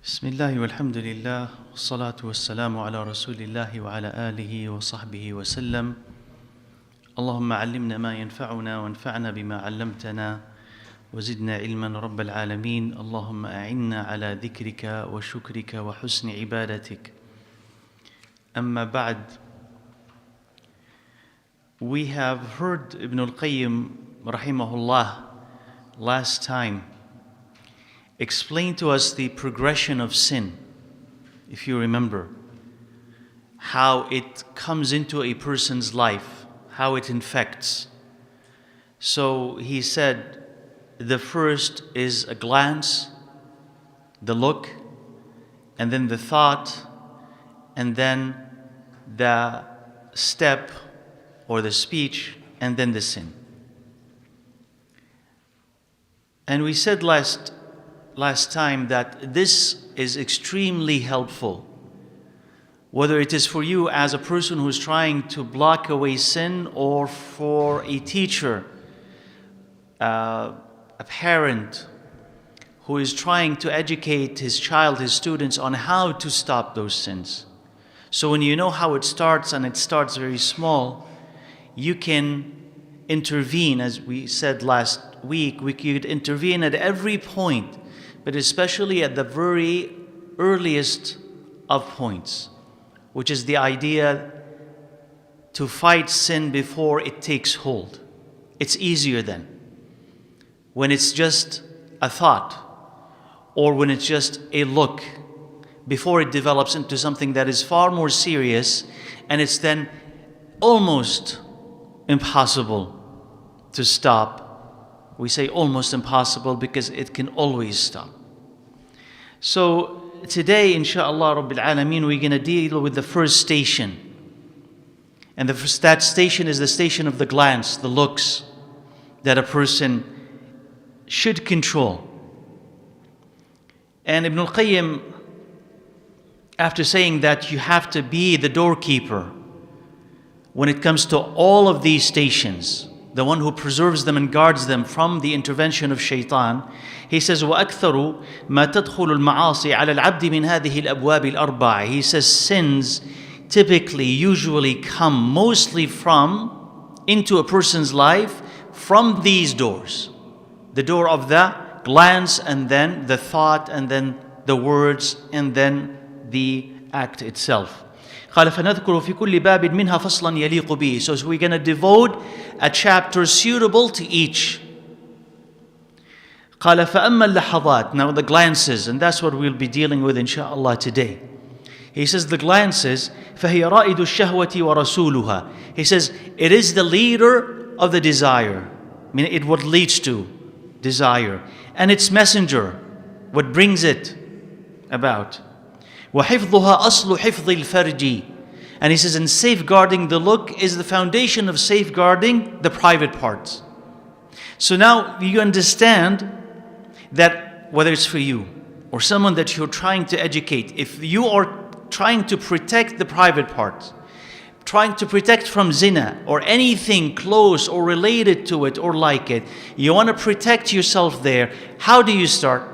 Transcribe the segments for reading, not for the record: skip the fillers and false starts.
بسم الله والحمد لله والصلاة والسلام على رسول الله وعلى آله وصحبه وسلم. اللهم علمنا ما ينفعنا وانفعنا بما علمتنا وزدنا علما رب العالمين. اللهم أعنا على ذكرك وشكرك وحسن عبادتك. أما بعد, we have heard Ibn al-Qayyim rahimahullah last time explain to us the progression of sin, if you remember, how it comes into a person's life, how it infects. So he said the first is a glance, the look, and then the thought, and then the step or the speech, and then the sin. And we said last time that this is extremely helpful, whether it is for you as a person who's trying to block away sin, or for a teacher, a parent who is trying to educate his child, his students, on how to stop those sins. So when you know how it starts, and it starts very small, you can intervene. As we said last week, we could intervene at every point, but especially at the very earliest of points, which is the idea to fight sin before it takes hold. It's easier then, when it's just a thought, or when it's just a look, before it develops into something that is far more serious, and it's then almost impossible to stop. We say almost impossible because it can always stop. So today, inshallah Rabbil Alameen, we're going to deal with the first station. And that station is the station of the glance, the looks that a person should control. And Ibn al-Qayyim, after saying that you have to be the doorkeeper when it comes to all of these stations, the one who preserves them and guards them from the intervention of shaitan, he says, وَأَكْثَرُ مَا تَدْخُلُ الْمَعَاصِي عَلَى الْعَبْدِ مِنْ هَذِهِ الْأَبْوَابِ الْأَرْبَعِ. He says sins typically, usually come mostly into a person's life from these doors. The door of the glance, and then the thought, and then the words, and then the act itself. قال فنذكر في كل باب منها فصلا يليق به. So we're going to devote a chapter suitable to each. قال فأما اللحظات. Now the glances, and that's what we'll be dealing with inshallah today. He says the glances, فهي رائد الشهوة ورسولها. He says it is the leader of the desire. I mean, it what leads to desire, and its messenger, what brings it about. وَحِفْظُهَا أَصْلُ حِفْظِ الْفَرْجِ. And he says, and safeguarding the look is the foundation of safeguarding the private parts. So now you understand that whether it's for you or someone that you're trying to educate, if you are trying to protect the private parts, trying to protect from zina or anything close or related to it or like it, you want to protect yourself there, how do you start?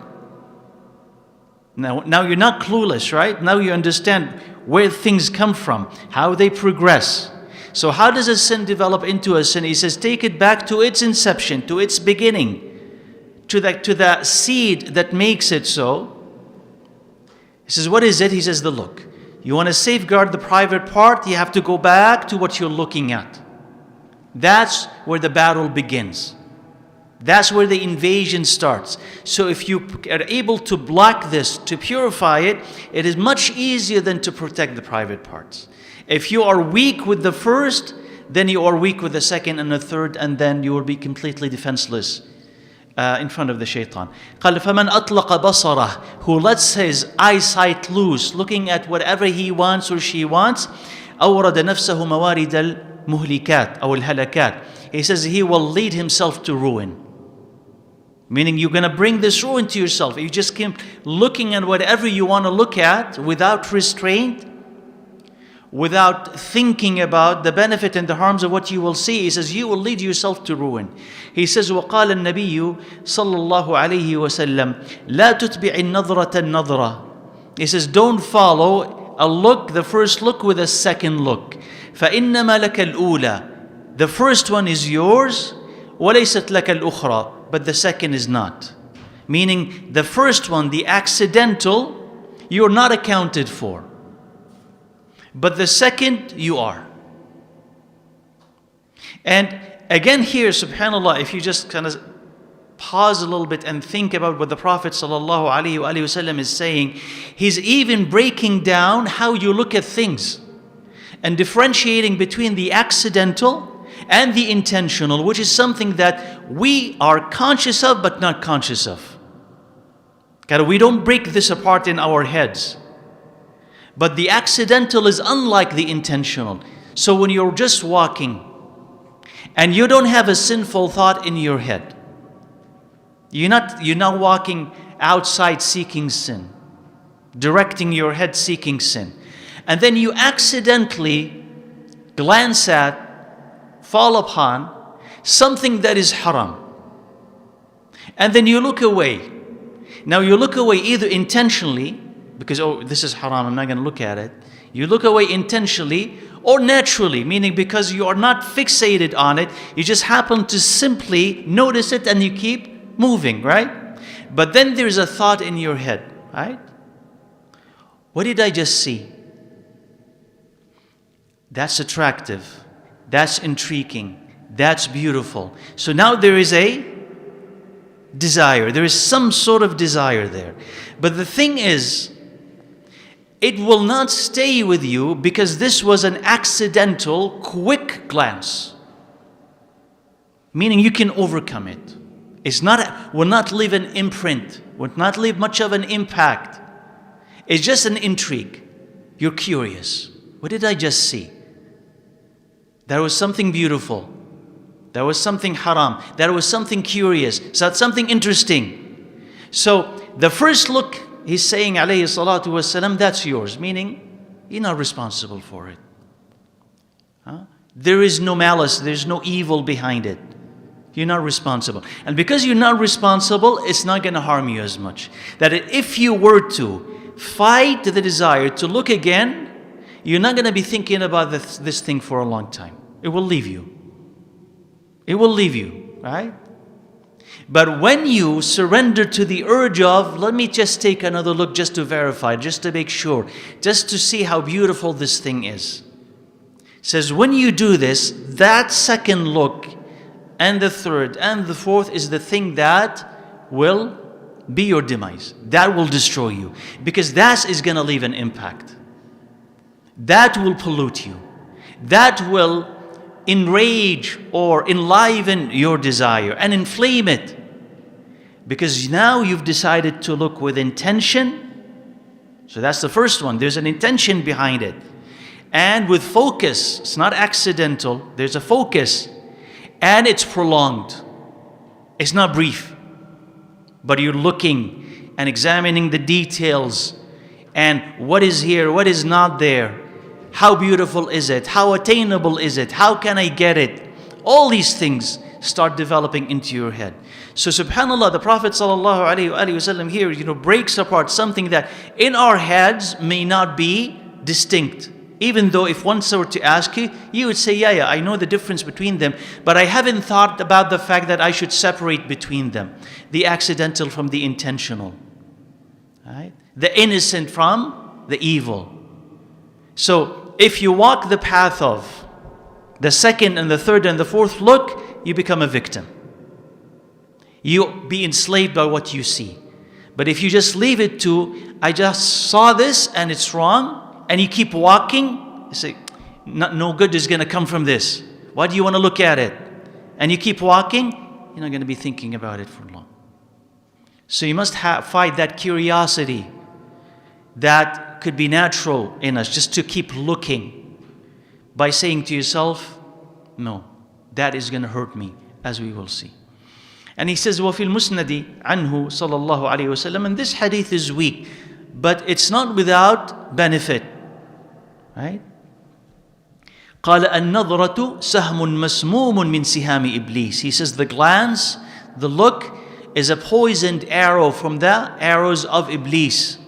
Now you're not clueless, right? Now you understand where things come from, how they progress. So how does a sin develop into a sin? He says, take it back to its inception, to its beginning, to the seed that makes it so. He says, what is it? He says, the look. You want to safeguard the private part, you have to go back to what you're looking at. That's where the battle begins. That's where the invasion starts. So if you are able to block this, to purify it, it is much easier than to protect the private parts. If you are weak with the first, then you are weak with the second and the third, and then you will be completely defenseless in front of the shaitan. قال فمن أطلق بصره, who lets his eyesight loose, looking at whatever he wants or she wants, أورد نفسه موارد المهلكات أو الهلكات. He says he will lead himself to ruin. Meaning you're going to bring this ruin to yourself. You just keep looking at whatever you want to look at without restraint, without thinking about the benefit and the harms of what you will see. He says you will lead yourself to ruin. He says وقال النبي صلى الله عليه وسلم لا تتبع النظرة النظرة He says, don't follow a look, the first look, with a second look. فَإِنَّمَا لَكَ الْأُولَى. The first one is yours, وَلَيْسَتْ لَكَ الْأُخْرَى. But the second is not. Meaning, the first one, the accidental, you're not accounted for. But the second, you are. And again here, subhanAllah, if you just kind of pause a little bit and think about what the Prophet ﷺ is saying, he's even breaking down how you look at things and differentiating between the accidental and the intentional, which is something that we are conscious of but not conscious of. We don't break this apart in our heads. But the accidental is unlike the intentional. So when you're just walking and you don't have a sinful thought in your head, you're not walking outside seeking sin, directing your head seeking sin. And then you accidentally glance at, fall upon something that is haram. And then you look away. Now you look away either intentionally, because, oh, this is haram, I'm not going to look at it. You look away intentionally or naturally, meaning because you are not fixated on it, you just happen to simply notice it and you keep moving, right? But then there's a thought in your head, right? What did I just see? That's attractive. That's intriguing. That's beautiful. So now there is a desire. There is some sort of desire there. But the thing is, it will not stay with you because this was an accidental, quick glance. Meaning you can overcome it. Will not leave an imprint, will not leave much of an impact. It's just an intrigue. You're curious. What did I just see? There was something beautiful. There was something haram. There was something curious. Something interesting. So the first look, he's saying, alayhi salatu wasalam, that's yours. Meaning, you're not responsible for it. There is no malice. There's no evil behind it. You're not responsible. And because you're not responsible, it's not going to harm you as much. That if you were to fight the desire to look again, you're not going to be thinking about this thing for a long time. It will leave you. It will leave you, right? But when you surrender to the urge of, let me just take another look just to verify, just to make sure, just to see how beautiful this thing is. It says when you do this, that second look and the third and the fourth is the thing that will be your demise. That will destroy you. Because that is going to leave an impact. That will pollute you. That will enrage or enliven your desire and inflame it. Because now you've decided to look with intention. So that's the first one. There's an intention behind it. And with focus. It's not accidental. There's a focus. And it's prolonged. It's not brief. But you're looking and examining the details. And what is here, what is not there. How beautiful is it? How attainable is it? How can I get it? All these things start developing into your head. So subhanAllah, the Prophet ﷺ here, breaks apart something that in our heads may not be distinct. Even though if one were to ask you, you would say, yeah, I know the difference between them, but I haven't thought about the fact that I should separate between them. The accidental from the intentional. Right? The innocent from the evil. So if you walk the path of the second and the third and the fourth look, you become a victim. You be enslaved by what you see. But if you just leave it to, I just saw this and it's wrong, and you keep walking, you say, no good is going to come from this. Why do you want to look at it? And you keep walking, you're not going to be thinking about it for long. So you must fight that curiosity that could be natural in us, just to keep looking by saying to yourself, no, that is going to hurt me, as we will see. And he says, وَفِي الْمُسْنَدِ عَنْهُ صَلَى اللَّهُ عَلَيْهِ وَسَلَّمَ. And this hadith is weak, but it's not without benefit. Right? قال النظرة سهم مسموم من سهام إبليس. He says the glance, the look is a poisoned arrow from the arrows of Iblis.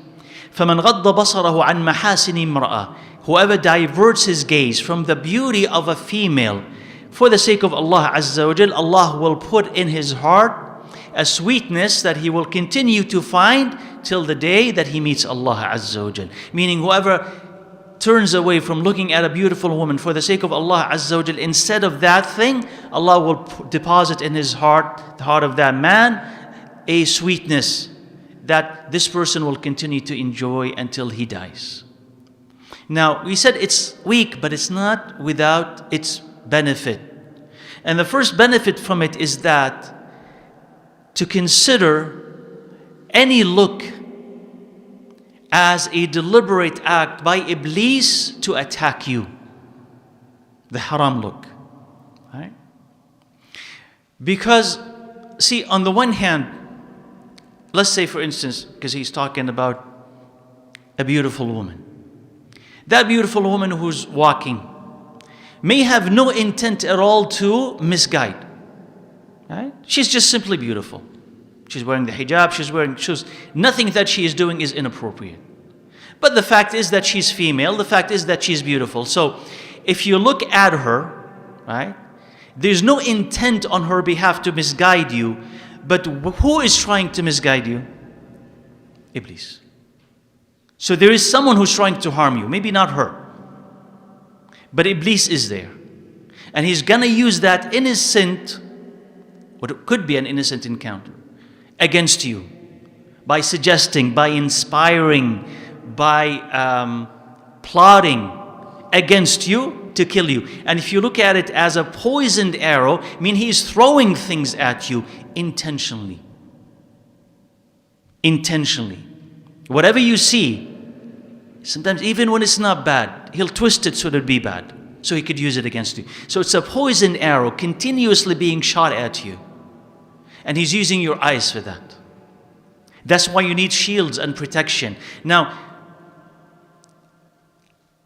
فَمَنْ غَضَّ بَصَرَهُ عَنْ مَحَاسِنِ امْرَأَةٍ, whoever diverts his gaze from the beauty of a female for the sake of Allah Azza wa Jal, Allah will put in his heart a sweetness that he will continue to find till the day that he meets Allah Azza wa Jal. Meaning whoever turns away from looking at a beautiful woman for the sake of Allah Azza wa Jal, instead of that thing, Allah will deposit in his heart, the heart of that man, a sweetness that this person will continue to enjoy until he dies. Now, we said it's weak, but it's not without its benefit. And the first benefit from it is that to consider any look as a deliberate act by Iblis to attack you. The haram look. Right? Because, see, on the one hand, let's say for instance, because he's talking about a beautiful woman. That beautiful woman who's walking may have no intent at all to misguide. Right? She's just simply beautiful. She's wearing the hijab, she's wearing shoes. Nothing that she is doing is inappropriate. But the fact is that she's female, the fact is that she's beautiful. So if you look at her, right, there's no intent on her behalf to misguide you. But who is trying to misguide you? Iblis. So there is someone who's trying to harm you, maybe not her. But Iblis is there. And he's gonna use that innocent, what could be an innocent encounter, against you. By suggesting, by inspiring, by plotting against you to kill you. And if you look at it as a poisoned arrow, I mean he's throwing things at you intentionally. Intentionally. Whatever you see, sometimes even when it's not bad, he'll twist it so that it'll be bad. So he could use it against you. So it's a poisoned arrow continuously being shot at you. And he's using your eyes for that. That's why you need shields and protection. Now,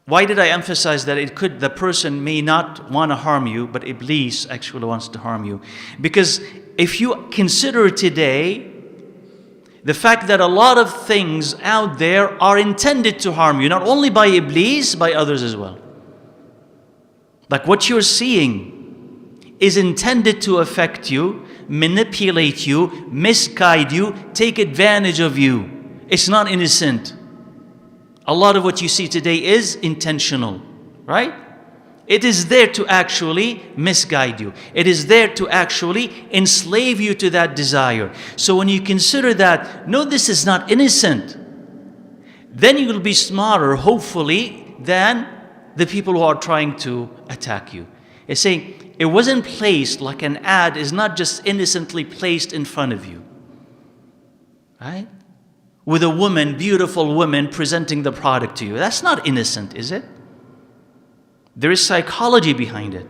why did I emphasize that the person may not want to harm you, but Iblis actually wants to harm you? Because if you consider today, the fact that a lot of things out there are intended to harm you, not only by Iblis, by others as well. Like what you're seeing is intended to affect you, manipulate you, misguide you, take advantage of you. It's not innocent. A lot of what you see today is intentional, right? It is there to actually misguide you. It is there to actually enslave you to that desire. So when you consider that, no, this is not innocent, then you will be smarter, hopefully, than the people who are trying to attack you. It's saying it wasn't placed like an ad is not just innocently placed in front of you, right? With a woman, beautiful woman, presenting the product to you. That's not innocent, is it? There is psychology behind it.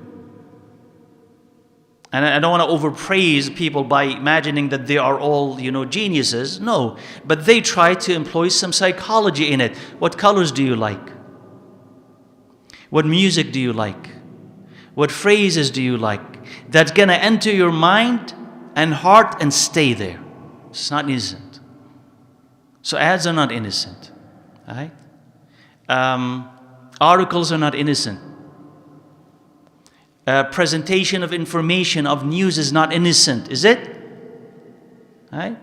And I don't want to overpraise people by imagining that they are all, geniuses. No, but they try to employ some psychology in it. What colors do you like? What music do you like? What phrases do you like? That's going to enter your mind and heart and stay there. It's not innocent. So ads are not innocent. Right? Articles are not innocent. Presentation of information, of news is not innocent, is it? Right?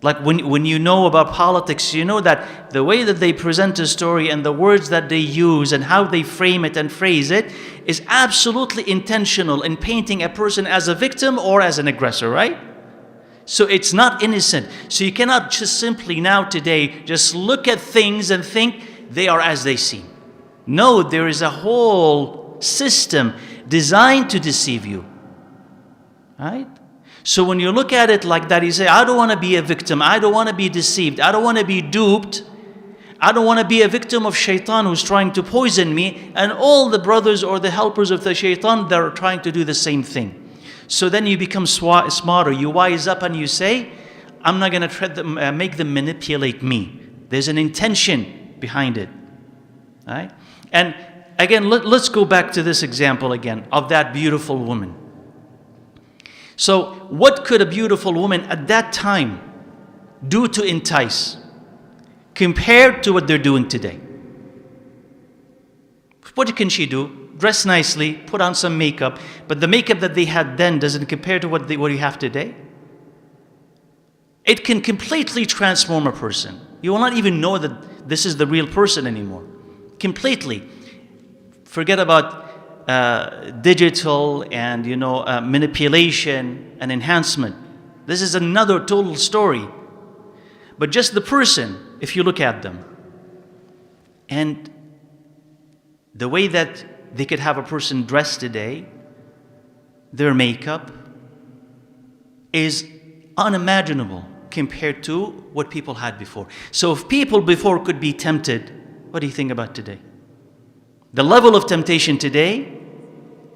Like when you know about politics, you know that the way that they present a story and the words that they use and how they frame it and phrase it is absolutely intentional in painting a person as a victim or as an aggressor, right? So it's not innocent. So you cannot just simply now today just look at things and think they are as they seem. No, there is a whole system designed to deceive you. Right? So when you look at it like that, you say, I don't want to be a victim. I don't want to be deceived. I don't want to be duped. I don't want to be a victim of shaitan who's trying to poison me. And all the brothers or the helpers of the shaitan, they're trying to do the same thing. So then you become smarter. You wise up and you say, I'm not going to make them manipulate me. There's an intention behind it. Right? And again, let's go back to this example again of that beautiful woman. So what could a beautiful woman at that time do to entice? compared to what they're doing today. What can she do? Dress nicely, put on some makeup, but the makeup that they had then doesn't compare to what you have today. It can completely transform a person. You will not even know that this is the real person anymore. Completely. Forget about digital and manipulation and enhancement. This is another total story. But just the person, if you look at them, and the way that they could have a person dressed today, their makeup is unimaginable compared to what people had before. So if people before could be tempted, what do you think about today? The level of temptation today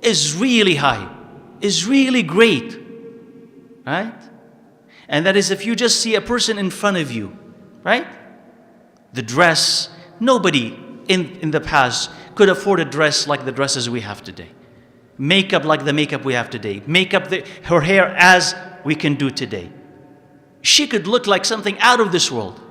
is really high, is really great, right? And that is if you just see a person in front of you, right? The dress, nobody in the past could afford a dress like the dresses we have today. Makeup like the makeup we have today. Her hair as we can do today. She could look like something out of this world.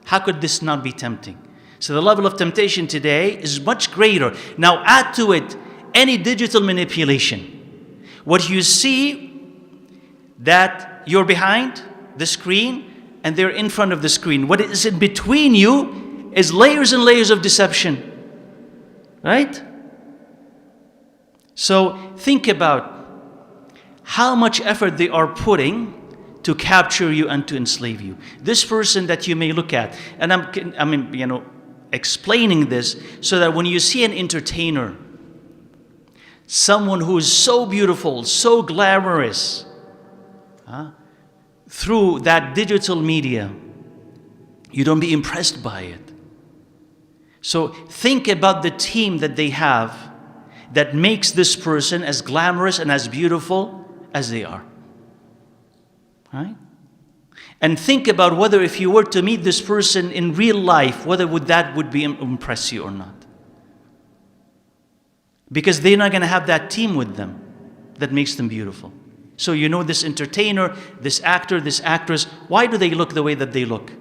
How could this not be tempting? So the level of temptation today is much greater. Now add to it any digital manipulation. What you see that you're behind the screen and they're in front of the screen. What is in between you is layers and layers of deception. Right? So think about how much effort they are putting to capture you and to enslave you. This person that you may look at, and I'm explaining this so that when you see an entertainer, someone who is so beautiful, so glamorous, through that digital media, you don't be impressed by it. So think about the team that they have that makes this person as glamorous and as beautiful as they are. Right? And think about whether if you were to meet this person in real life, whether that would impress you or not. Because they're not going to have that team with them that makes them beautiful. So this entertainer, this actor, this actress, why do they look the way that they look?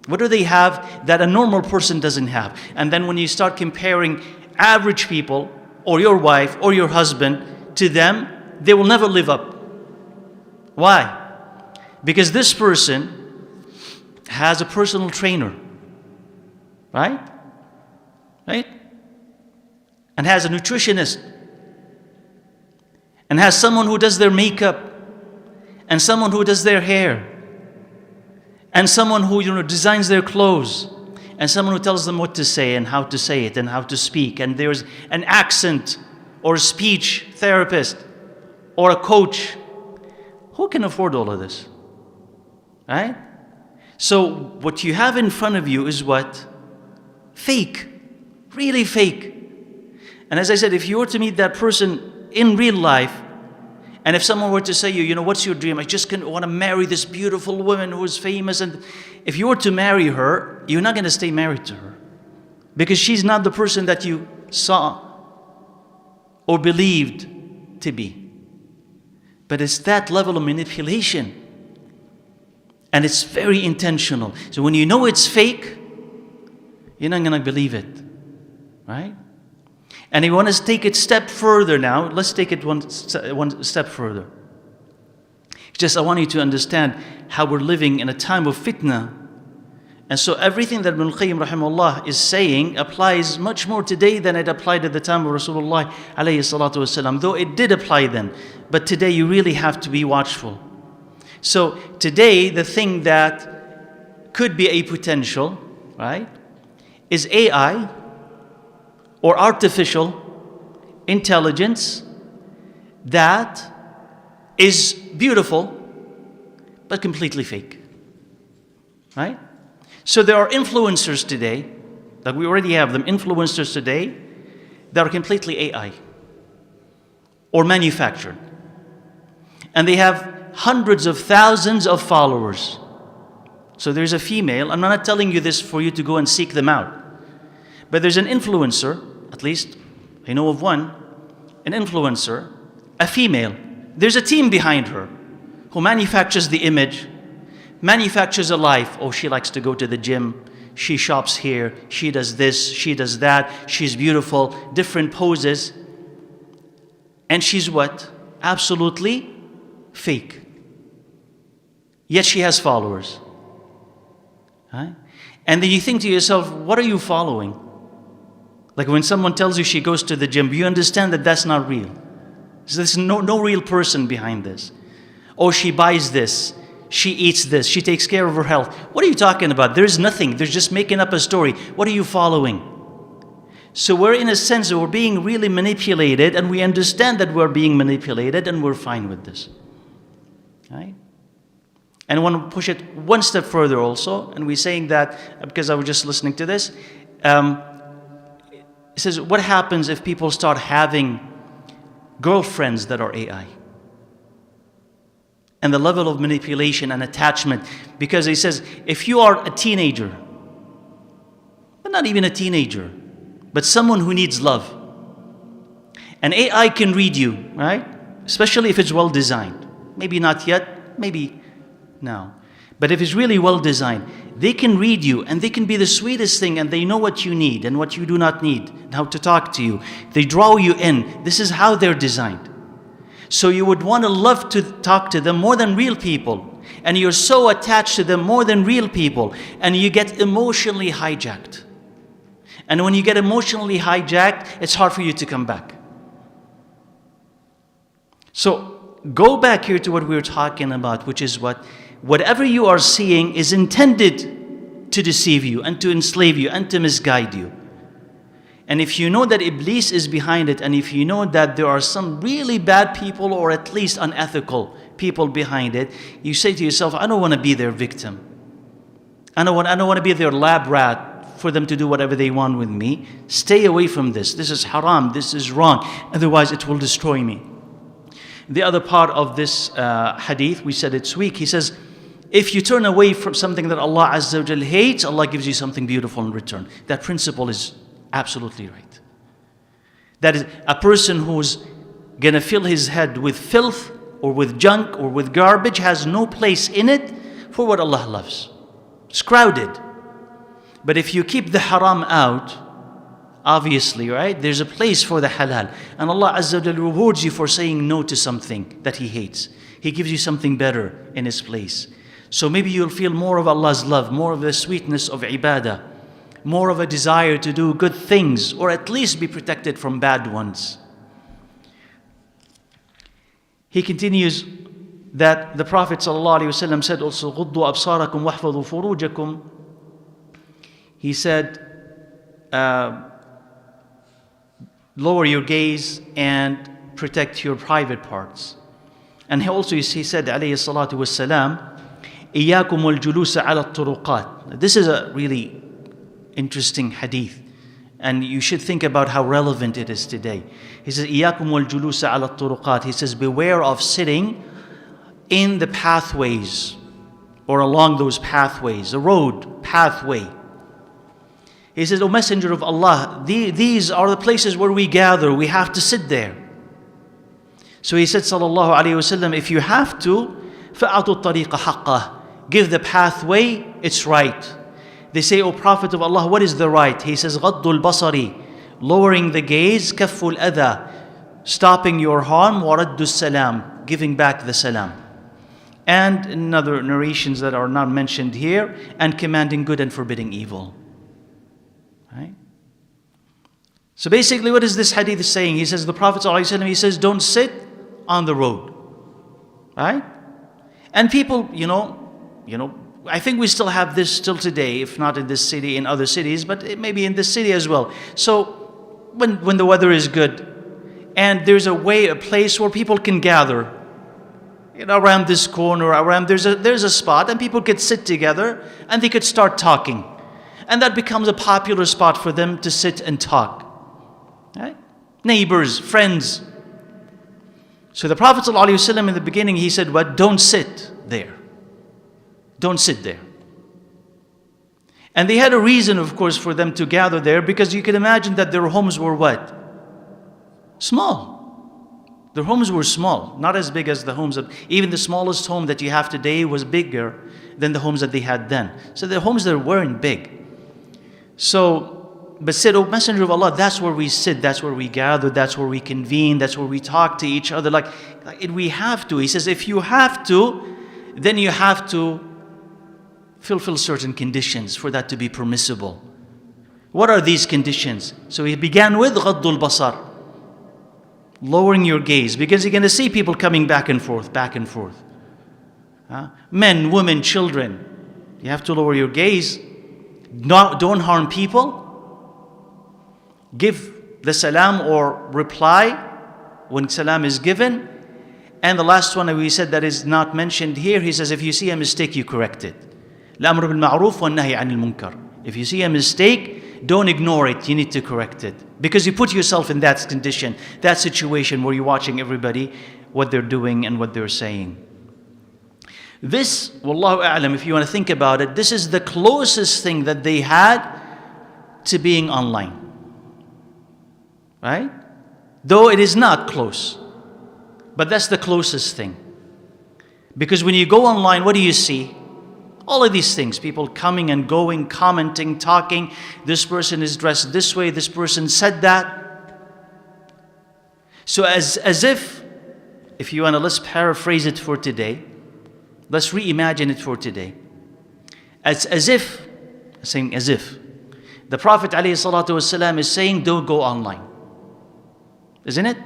What do they have that a normal person doesn't have? And then when you start comparing average people, or your wife, or your husband, to them, they will never live up. Why? Because this person has a personal trainer, right? Right? And has a nutritionist, and has someone who does their makeup, and someone who does their hair, and someone who designs their clothes, and someone who tells them what to say and how to say it and how to speak, and there's an accent or a speech therapist or a coach. Who can afford all of this? Right? So what you have in front of you is what? Fake. Really fake. And as I said, if you were to meet that person in real life, and if someone were to say what's your dream? I just want to marry this beautiful woman who is famous. And if you were to marry her, you're not going to stay married to her. Because she's not the person that you saw or believed to be. But it's that level of manipulation. And it's very intentional. So when you know it's fake, you're not going to believe it. Right? And you want to take it a step further now. Let's take it one step further. I want you to understand how we're living in a time of fitna. And so everything that Ibn al-Qayyim rahimahullah is saying applies much more today than it applied at the time of Rasulullah alayhi salatu wasalam. Though it did apply then. But today you really have to be watchful. So today the thing that could be a potential, right, is AI, or artificial intelligence that is beautiful but completely fake. Right? So there are influencers today, that we already have them, influencers today, that are completely AI or manufactured. And they have hundreds of thousands of followers. So there's a female, I'm not telling you this for you to go and seek them out, but there's an influencer, at least I know of one, an influencer, a female. There's a team behind her who manufactures the image, manufactures a life. Oh, she likes to go to the gym. She shops here, she does this, she does that, she's beautiful, different poses. And she's what? Absolutely fake. Yet she has followers. Right? And then you think to yourself, what are you following? Like when someone tells you she goes to the gym, you understand that that's not real. So there's no real person behind this. Or she buys this, she eats this, she takes care of her health. What are you talking about? There's nothing. They're just making up a story. What are you following? So we're in a sense, we're being really manipulated, and we understand that we're being manipulated, and we're fine with this. Right? And I want to push it one step further also, and we're saying that because I was just listening to this. It says, what happens if people start having girlfriends that are AI? And the level of manipulation and attachment. Because he says, if you are a teenager, but not even a teenager, but someone who needs love, and AI can read you, right? Especially if it's well designed. Maybe not yet, maybe now. But if it's really well designed, they can read you, and they can be the sweetest thing, and they know what you need and what you do not need, and how to talk to you. They draw you in. This is how they're designed. So you would want to love to talk to them more than real people. And you're so attached to them more than real people. And you get emotionally hijacked. And when you get emotionally hijacked, it's hard for you to come back. So go back here to what we were talking about, which is whatever you are seeing is intended to deceive you and to enslave you and to misguide you. And if you know that Iblis is behind it, and if you know that there are some really bad people or at least unethical people behind it, you say to yourself, I don't want to be their victim. I don't want to be their lab rat for them to do whatever they want with me. Stay away from this. This is haram. This is wrong. Otherwise, it will destroy me. The other part of this hadith, we said it's weak. He says, if you turn away from something that Allah Azza wa Jal hates, Allah gives you something beautiful in return. That principle is absolutely right. That is, a person who's gonna fill his head with filth or with junk or with garbage has no place in it for what Allah loves. It's crowded. But if you keep the haram out, obviously, right, there's a place for the halal. And Allah Azza wa Jal rewards you for saying no to something that He hates. He gives you something better in His place. So maybe you'll feel more of Allah's love, more of the sweetness of ibadah, more of a desire to do good things, or at least be protected from bad ones. He continues that the Prophet ﷺ said also, غُضُّوا أَبْصَارَكُمْ وَاحْفَظُوا فُرُوجَكُمْ. He said, lower your gaze and protect your private parts. And he said, alayhi salatu wassalam, إِيَّاكُمُ الْجُلُوسَ عَلَى الطُّرُقَاتِ. This is a really interesting hadith, and you should think about how relevant it is today. He says, إِيَّاكُمُ الْجُلُوسَ عَلَى الطُّرُقَاتِ. He says, beware of sitting in the pathways or along those pathways, a road, pathway. He says, O Messenger of Allah, these are the places where we gather. We have to sit there. So he said, sallallahu alayhi wasallam, if you have to, فَأَعْطُوا الطَّرِيقَ حَقَّهِ. Give the pathway its right. They say, O Prophet of Allah, what is the right? He says, غَضُّ الْبَصَرِ. Lowering the gaze, كَفُّ الْأَذَى. Stopping your harm, وَرَدُّ السَّلَامِ. Giving back the salam. And in other narrations that are not mentioned here, and commanding good and forbidding evil. Right? So basically, what is this hadith saying? He says, the Prophet ﷺ, he says, don't sit on the road. Right? And people, you know, I think we still have this still today, if not in this city, in other cities, but it may be in this city as well. So when the weather is good, and there's a place where people can gather, around this corner, there's a spot, and people could sit together, and they could start talking. And that becomes a popular spot for them to sit and talk. Right? Neighbors, friends. So the Prophet ﷺ in the beginning, he said, what? Don't sit there. Don't sit there. And they had a reason, of course, for them to gather there, because you can imagine that their homes were what? Small. Their homes were small, not as big as the homes of, even the smallest home that you have today was bigger than the homes that they had then. So their homes there weren't big. So, but said, "O Messenger of Allah, that's where we sit, that's where we gather, that's where we convene, that's where we talk to each other. Like we have to." He says, if you have to, then you have to fulfill certain conditions for that to be permissible. What are these conditions? So he began with Ghaddul Basar, lowering your gaze, because you're going to see people coming back and forth, back and forth. Men, women, children. You have to lower your gaze. Don't harm people. Give the salam or reply when salam is given. And the last one that we said that is not mentioned here, he says, if you see a mistake, you correct it. الأمر بالمعروف والنهي عن المنكر. If you see a mistake, don't ignore it, you need to correct it. Because you put yourself in that condition, that situation where you're watching everybody, what they're doing and what they're saying. This, wallahu a'lam, if you want to think about it, this is the closest thing that they had to being online. Right? Though it is not close. But that's the closest thing. Because when you go online, what do you see? All of these things, people coming and going, commenting, talking. This person is dressed this way, this person said that. So as if you want to, let's paraphrase it for today. Let's reimagine it for today. As if the Prophet ﷺ is saying, don't go online. Isn't it?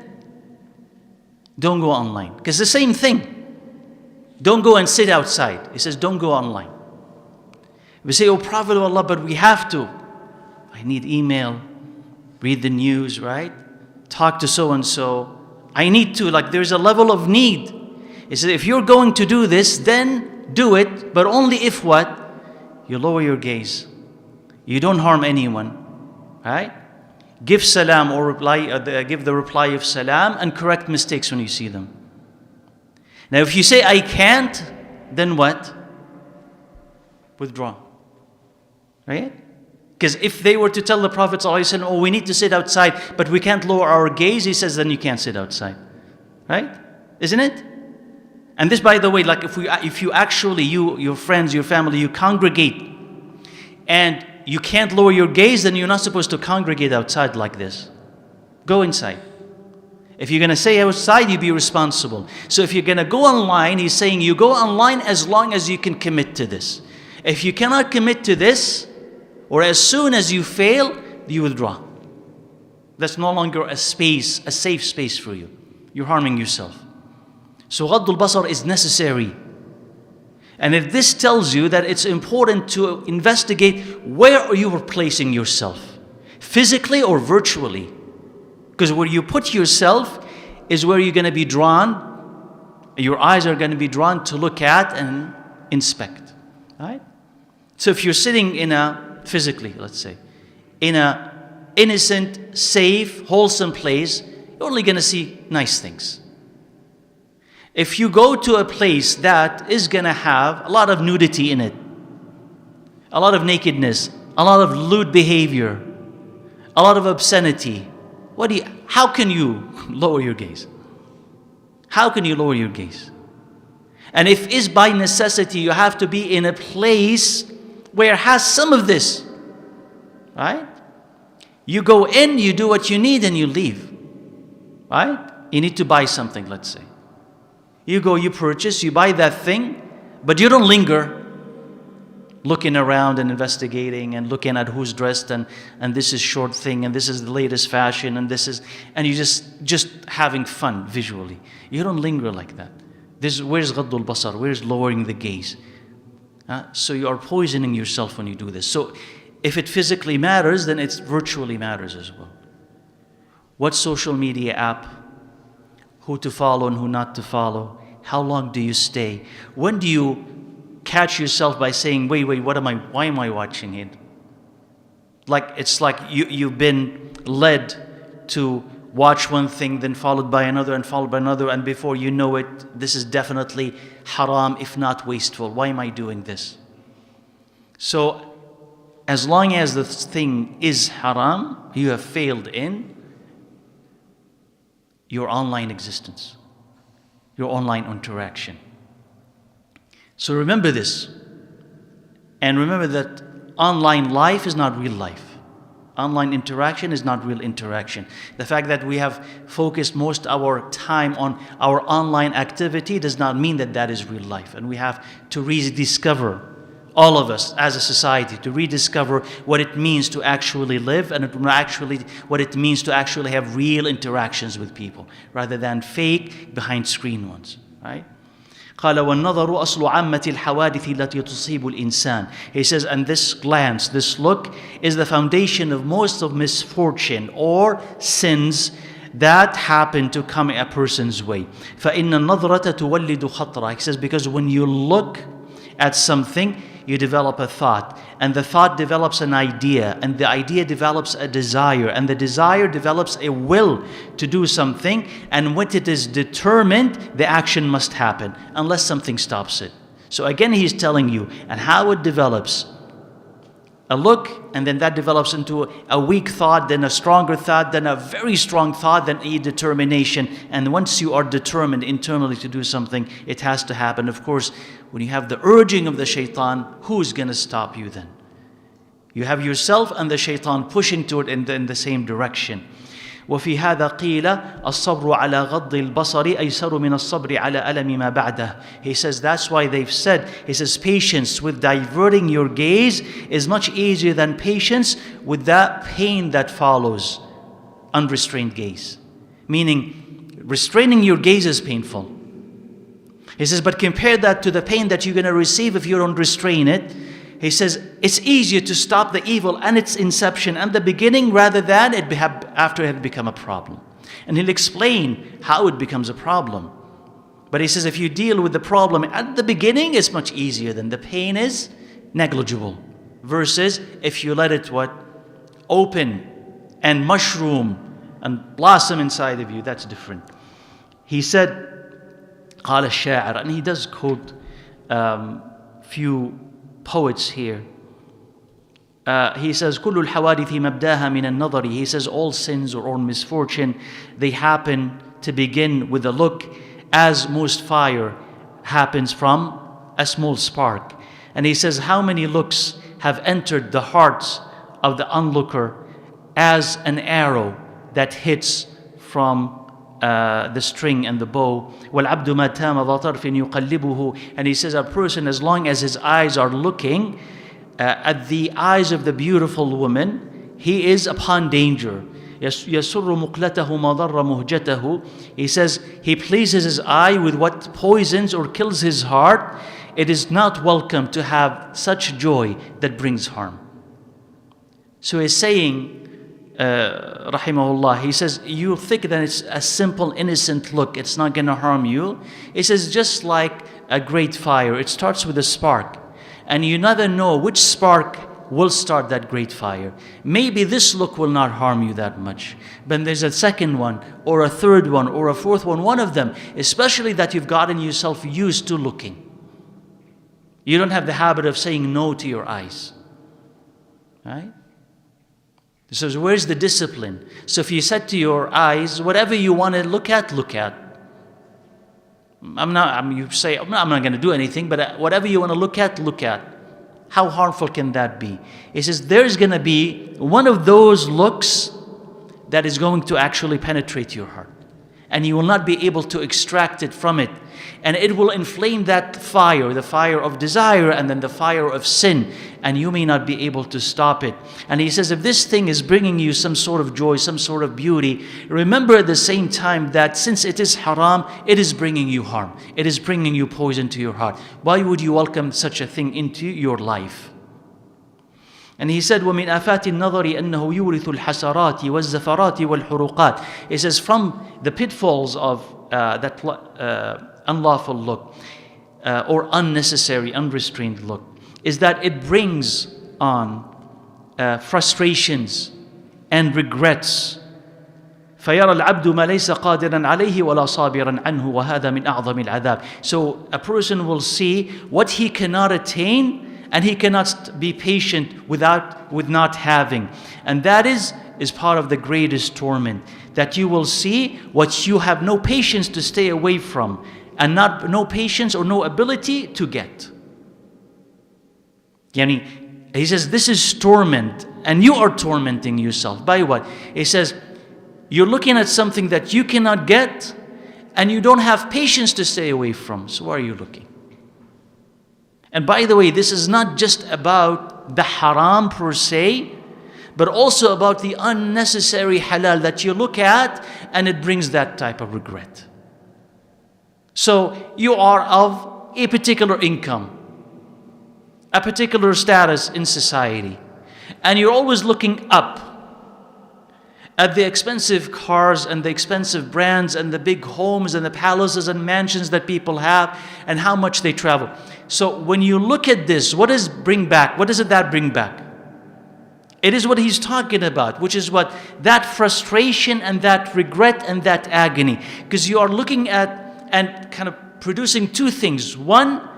Don't go online. Because the same thing. Don't go and sit outside. He says, don't go online. We say, oh Prophet of Allah, but we have to. I need email, read the news, right? Talk to so-and-so. I need to, like there's a level of need. He said, if you're going to do this, then do it, but only if what? You lower your gaze. You don't harm anyone, right? Give salam or reply, give the reply of salam and correct mistakes when you see them. Now if you say, I can't, then what? Withdraw. Right? Because if they were to tell the Prophet ﷺ, oh, we need to sit outside, but we can't lower our gaze, he says, then you can't sit outside. Right? Isn't it? And this, by the way, like if you actually, your friends, your family, you congregate, and you can't lower your gaze, then you're not supposed to congregate outside like this. Go inside. If you're going to stay outside, you be responsible. So if you're going to go online, he's saying you go online as long as you can commit to this. If you cannot commit to this, or as soon as you fail, you withdraw. That's no longer a safe space for you. You're harming yourself. So Ghaddul Basar is necessary. And if this tells you that it's important to investigate where you are placing yourself, physically or virtually. Because where you put yourself is where you're going to be drawn, your eyes are going to be drawn to look at and inspect. Right? So if you're sitting physically, let's say, in a innocent, safe, wholesome place, you're only going to see nice things. If you go to a place that is going to have a lot of nudity in it, a lot of nakedness, a lot of lewd behavior, a lot of obscenity, how can you lower your gaze? How can you lower your gaze? And if is by necessity, you have to be in a place where it has some of this, right? You go in, you do what you need, and you leave, right? You need to buy something, let's say. You go, you purchase, you buy that thing, but you don't linger looking around and investigating and looking at who's dressed and this is short thing and this is the latest fashion and you just having fun visually. You don't linger like that. Where's Ghaddul Basar? Where's lowering the gaze? So you are poisoning yourself when you do this. So if it physically matters, then it virtually matters as well. What social media app? Who to follow and who not to follow? How long do you stay? When do you catch yourself by saying, wait, why am I watching it? It's like you've been led to watch one thing, then followed by another and followed by another, and before you know it, this is definitely haram, if not wasteful. Why am I doing this? So, as long as the thing is haram, you have failed in your online existence, your online interaction. So remember this. And remember that online life is not real life. Online interaction is not real interaction. The fact that we have focused most of our time on our online activity does not mean that that is real life. And we have to rediscover, all of us as a society, to rediscover what it means to actually live and what it means to actually have real interactions with people rather than fake behind screen ones, right? قال والنظر أصل عامة الحوادث التي تصيب الإنسان. He says, and this glance, this look, is the foundation of most of misfortune or sins that happen to come a person's way. فإن النظرة تولد خطرة. He says, because when you look at something, you develop a thought, and the thought develops an idea, and the idea develops a desire, and the desire develops a will to do something, and when it is determined, the action must happen, unless something stops it. So again, he's telling you, and how it develops. A look, and then that develops into a weak thought, then a stronger thought, then a very strong thought, then a determination. And once you are determined internally to do something, it has to happen. Of course, when you have the urging of the shaitan, who's going to stop you then? You have yourself and the shaitan pushing to it in the same direction. وفي هذا قيل الصبر على غض البصر أيسر من الصبر على ألم ما بعده. He says that's why they've said, he says patience with diverting your gaze is much easier than patience with that pain that follows unrestrained gaze. Meaning restraining your gaze is painful. He says, but compare that to the pain that you're going to receive if you don't restrain it. He says, it's easier to stop the evil and its inception and the beginning rather than after it had become a problem. And he'll explain how it becomes a problem. But he says, if you deal with the problem at the beginning, it's much easier. Then the pain is negligible. Versus if you let it open and mushroom and blossom inside of you, that's different. He said, قال الشاعر, and he does quote few poets here. He says, كل الحوادث مبداها من النظر. He says all sins or all misfortune, they happen to begin with a look, as most fire happens from a small spark. And he says, how many looks have entered the hearts of the onlooker as an arrow that hits from the string and the bow. وَالْعَبْدُ مَا تَامَ ذَا طَرْفٍ يُقَلِّبُهُ. And he says a person, as long as his eyes are looking at the eyes of the beautiful woman, he is upon danger. يَسُرُّ مُقْلَتَهُ مَا ضَرَّ مُهْجَتَهُ. He says he pleases his eye with what poisons or kills his heart. It is not welcome to have such joy that brings harm. So he's saying, rahimahullah, he says, you think that it's a simple, innocent look, it's not going to harm you. He says, just like a great fire, it starts with a spark. And you never know which spark will start that great fire. Maybe this look will not harm you that much. But there's a second one, or a third one, or a fourth one of them, especially that you've gotten yourself used to looking. You don't have the habit of saying no to your eyes. Right? So where's the discipline? So if you said to your eyes, whatever you want to look at, look at. You say, I'm not going to do anything, but whatever you want to look at, look at. How harmful can that be? He says, there's going to be one of those looks that is going to actually penetrate your heart. And you will not be able to extract it from it. And it will inflame that fire, the fire of desire, and then the fire of sin. And you may not be able to stop it. And he says, if this thing is bringing you some sort of joy, some sort of beauty, remember at the same time that since it is haram, it is bringing you harm. It is bringing you poison to your heart. Why would you welcome such a thing into your life? And he said, وَمِنْ آفَاتِ النَّظَرِ أَنَّهُ يُورِثُ الْحَسَرَاتِ وَالزَّفَرَاتِ وَالْحُرُقَاتِ. He says, from the pitfalls of that unlawful look or unnecessary, unrestrained look, is that it brings on frustrations and regrets. فَيَرَى الْعَبْدُ مَا لَيْسَ قَادِرًا عَلَيْهِ وَلَا صَابِرًا عَنْهُ وَهَذَا مِنْ أَعْظَمِ الْعَذَابِ. So a person will see what he cannot attain, and he cannot be patient with not having. And that is part of the greatest torment. That you will see what you have no patience to stay away from, and no patience or no ability to get. Yani, He says, this is torment, and you are tormenting yourself. By what? He says, you're looking at something that you cannot get, and you don't have patience to stay away from. So why are you looking? And by the way, this is not just about the haram per se, but also about the unnecessary halal that you look at, and it brings that type of regret. So you are of a particular income, a particular status in society, and you're always looking up at the expensive cars and the expensive brands and the big homes and the palaces and mansions that people have and how much they travel. So when you look at this, what does it bring back? What does that bring back? It is what he's talking about, which is what? That frustration and that regret and that agony. Because you are looking at and kind of producing two things. One,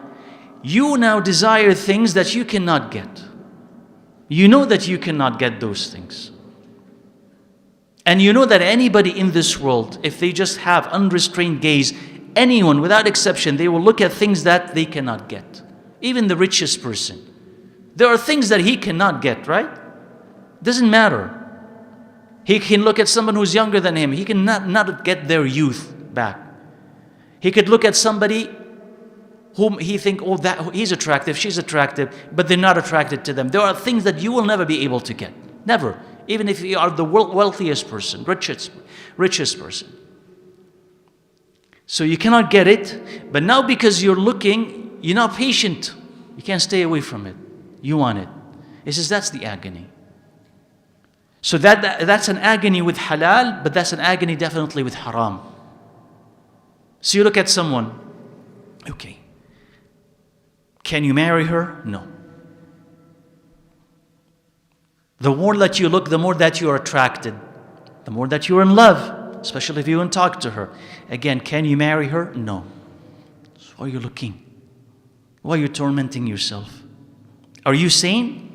you now desire things that you cannot get. You know that you cannot get those things. And you know that anybody in this world, if they just have unrestrained gaze, anyone without exception, they will look at things that they cannot get. Even the richest person. There are things that he cannot get, right? Doesn't matter. He can look at someone who's younger than him. He can not get their youth back. He could look at somebody whom he think, oh, that he's attractive, she's attractive, but they're not attracted to them. There are things that you will never be able to get. Never. Even if you are the wealthiest person, richest person. So you cannot get it, but now because you're looking, you're not patient. You can't stay away from it. You want it. He says that's the agony. So that's an agony with halal, but that's an agony definitely with haram. So you look at someone, okay, can you marry her? No. The more that you look, the more that you are attracted, the more that you're in love, especially if you don't talk to her. Again, can you marry her? No. So why are you looking? Why are you tormenting yourself? Are you sane?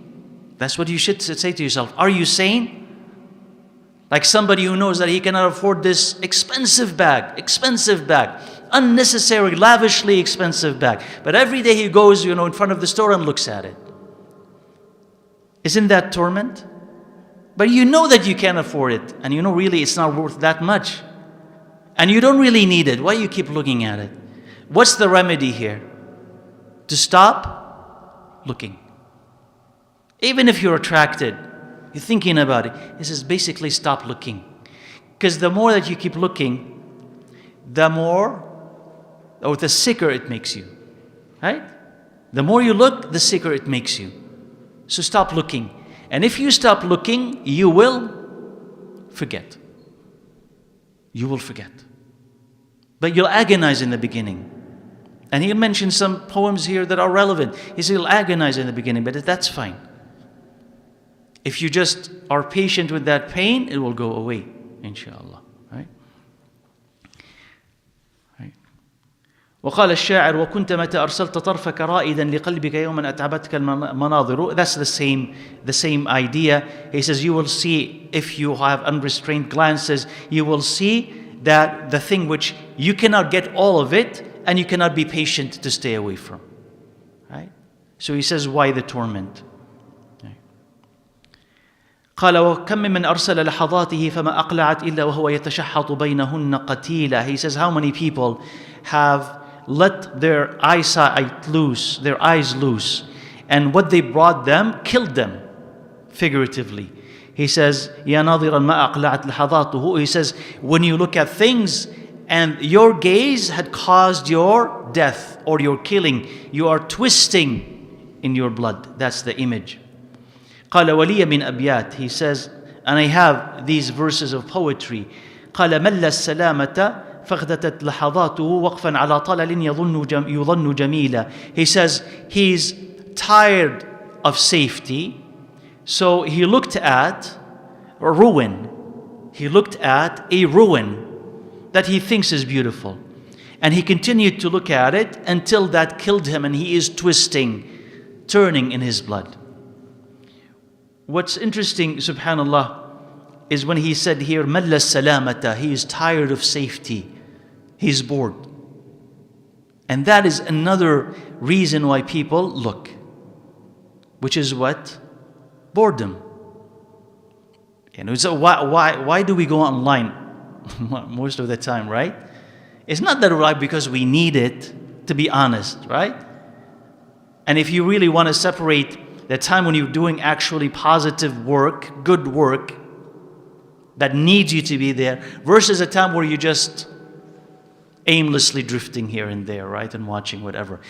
That's what you should say to yourself. Are you sane? Like somebody who knows that he cannot afford this expensive bag, unnecessary, lavishly expensive bag. But every day he goes, in front of the store and looks at it. Isn't that torment? But you know that you can't afford it. And you know really it's not worth that much. And you don't really need it. Why do you keep looking at it? What's the remedy here? To stop looking. Even if you're attracted, you're thinking about it. This is basically stop looking. Because the more that you keep looking, the sicker it makes you. Right? The more you look, the sicker it makes you. So stop looking. And if you stop looking, you will forget. You will forget. But you'll agonize in the beginning. And he'll mention some poems here that are relevant. He says you'll agonize in the beginning, but that's fine. If you just are patient with that pain, it will go away, inshallah. Right? وقال الشاعر وكنت متى أرسلت طرفك رائدا لقلبك يوما أتعبتك المناظر. That's the same idea. He says you will see, if you have unrestrained glances, you will see that the thing which you cannot get all of it and you cannot be patient to stay away from. Right? So he says why the torment? قال وكم من أرسل لحظاته فما أقلعت إلا وهو يتشحط بينهن قتيلا. He says how many people have let their eyesight loose, their eyes loose, and what they brought them killed them, figuratively. He says يا ناظرا ما أقلعت لحظاته. He says when you look at things and your gaze had caused your death or your killing, you are twisting in your blood. That's the image. قال ولي من أبيات. He says, and I have these verses of poetry. قال مل السلامة فاغتتت لحظاته وقفا على طلل يظن جميلا. He says he's tired of safety, so he looked at a ruin. He looked at a ruin that he thinks is beautiful, and he continued to look at it until that killed him, and he is twisting, turning in his blood. What's interesting, subhanallah, is when he said here, مَلَّ السَّلَامَةَ, he is tired of safety. He's bored. And that is another reason why people look. which is what? Boredom. So why do we go online most of the time, right? It's not that because we need it, to be honest, right? And if you really want to separate the time when you're doing actually positive work, good work, that needs you to be there, versus a time where you're just aimlessly drifting here and there, right? And watching whatever.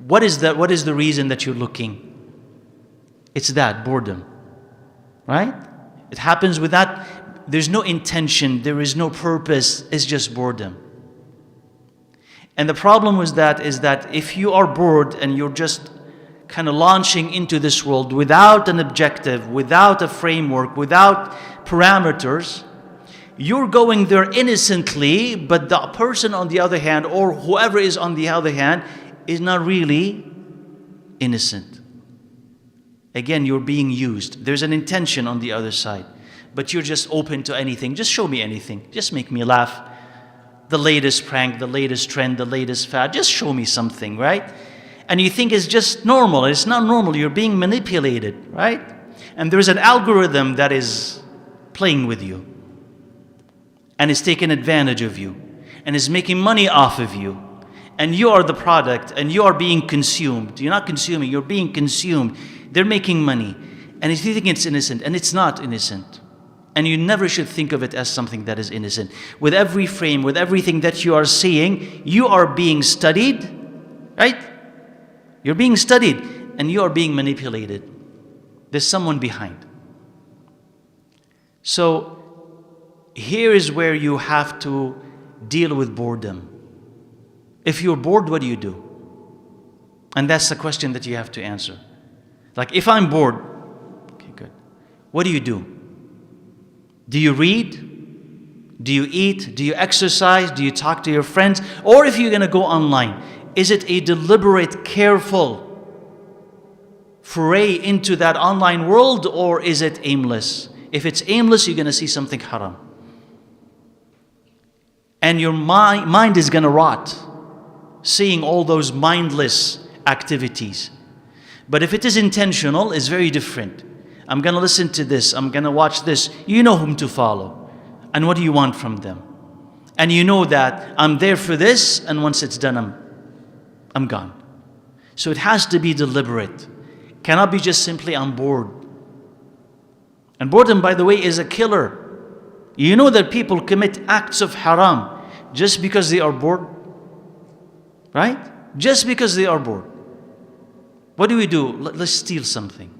What is that? What is the reason that you're looking? It's that, boredom, right? It happens with that. There's no intention, there is no purpose, it's just boredom. And the problem with that is that if you are bored and you're just kind of launching into this world without an objective, without a framework, without parameters, you're going there innocently, but the person on the other hand, or whoever is on the other hand, is not really innocent. Again, you're being used. There's an intention on the other side, but you're just open to anything. Just show me anything. Just make me laugh. The latest prank, the latest trend, the latest fad. Just show me something, right? And you think it's just normal. It's not normal. You're being manipulated, right? And there's an algorithm that is playing with you and is taking advantage of you and is making money off of you. And you are the product and you are being consumed. You're not consuming, you're being consumed. They're making money. And you think it's innocent, and it's not innocent. And you never should think of it as something that is innocent. With every frame, with everything that you are seeing, you are being studied, right? You're being studied and you are being manipulated. There's someone behind. So here is where you have to deal with boredom. If you're bored, what do you do? And that's the question that you have to answer. Like, if I'm bored, okay, good. What do you do? Do you read? Do you eat? Do you exercise? Do you talk to your friends? Or if you're going to go online, is it a deliberate, careful foray into that online world, or is it aimless? If it's aimless, you're going to see something haram. And your mind is going to rot, seeing all those mindless activities. But if it is intentional, it's very different. I'm going to listen to this. I'm going to watch this. You know whom to follow. And what do you want from them? And you know that I'm there for this, and once it's done, I'm gone. So it has to be deliberate. Cannot be just simply I'm bored. And boredom, by the way, is a killer. You know that people commit acts of haram just because they are bored? Right? Just because they are bored. What do? Let's steal something.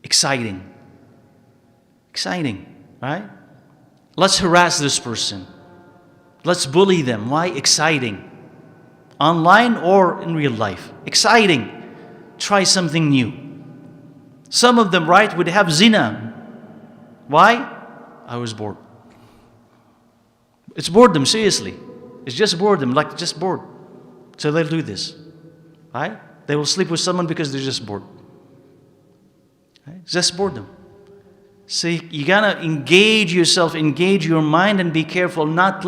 Exciting. Exciting, right? Let's harass this person. Let's bully them. Why? Exciting. Online or in real life. Exciting. Try something new. Some of them, right, would have zina. Why? I was bored. It's boredom, seriously. It's just boredom, like just bored. So they'll do this, right? They will sleep with someone because they're just bored. Right? It's just boredom. So you gotta engage yourself, engage your mind, and be careful not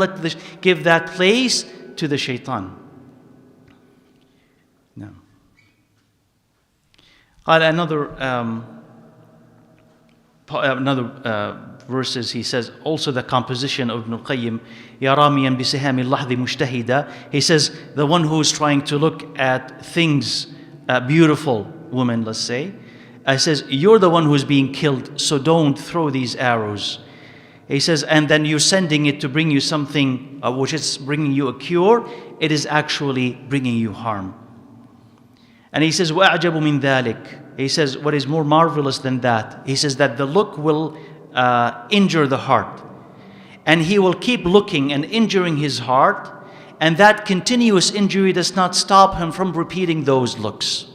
give that place to the shaitan. No. Another verses, he says, also the composition of Ibn al-Qayyim, Ya Ramiyan bi sihami al-lahdi mujtahida. He says, the one who is trying to look at things, beautiful woman, let's say, says, you're the one who's being killed, so don't throw these arrows. He says, and then you're sending it to bring you something which is bringing you a cure, it is actually bringing you harm. And he says, وَأَعْجَبُ مِنْ ذَلِكَ. He says, what is more marvelous than that? He says that the look will injure the heart. And he will keep looking and injuring his heart, and that continuous injury does not stop him from repeating those looks.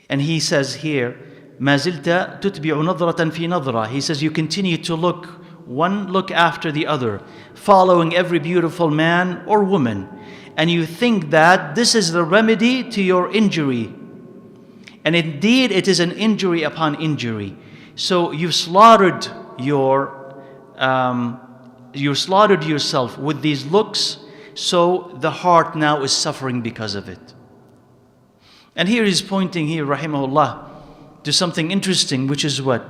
And he says here, مَا زِلْتَ تُتْبِعُ نَظْرَةً فِي نَظْرَةٍ. He says you continue to look one look after the other, following every beautiful man or woman, and you think that this is the remedy to your injury. And indeed it is an injury upon injury. So you've slaughtered yourself with these looks, so the heart now is suffering because of it. And here he's pointing here, rahimahullah, to something interesting, which is what?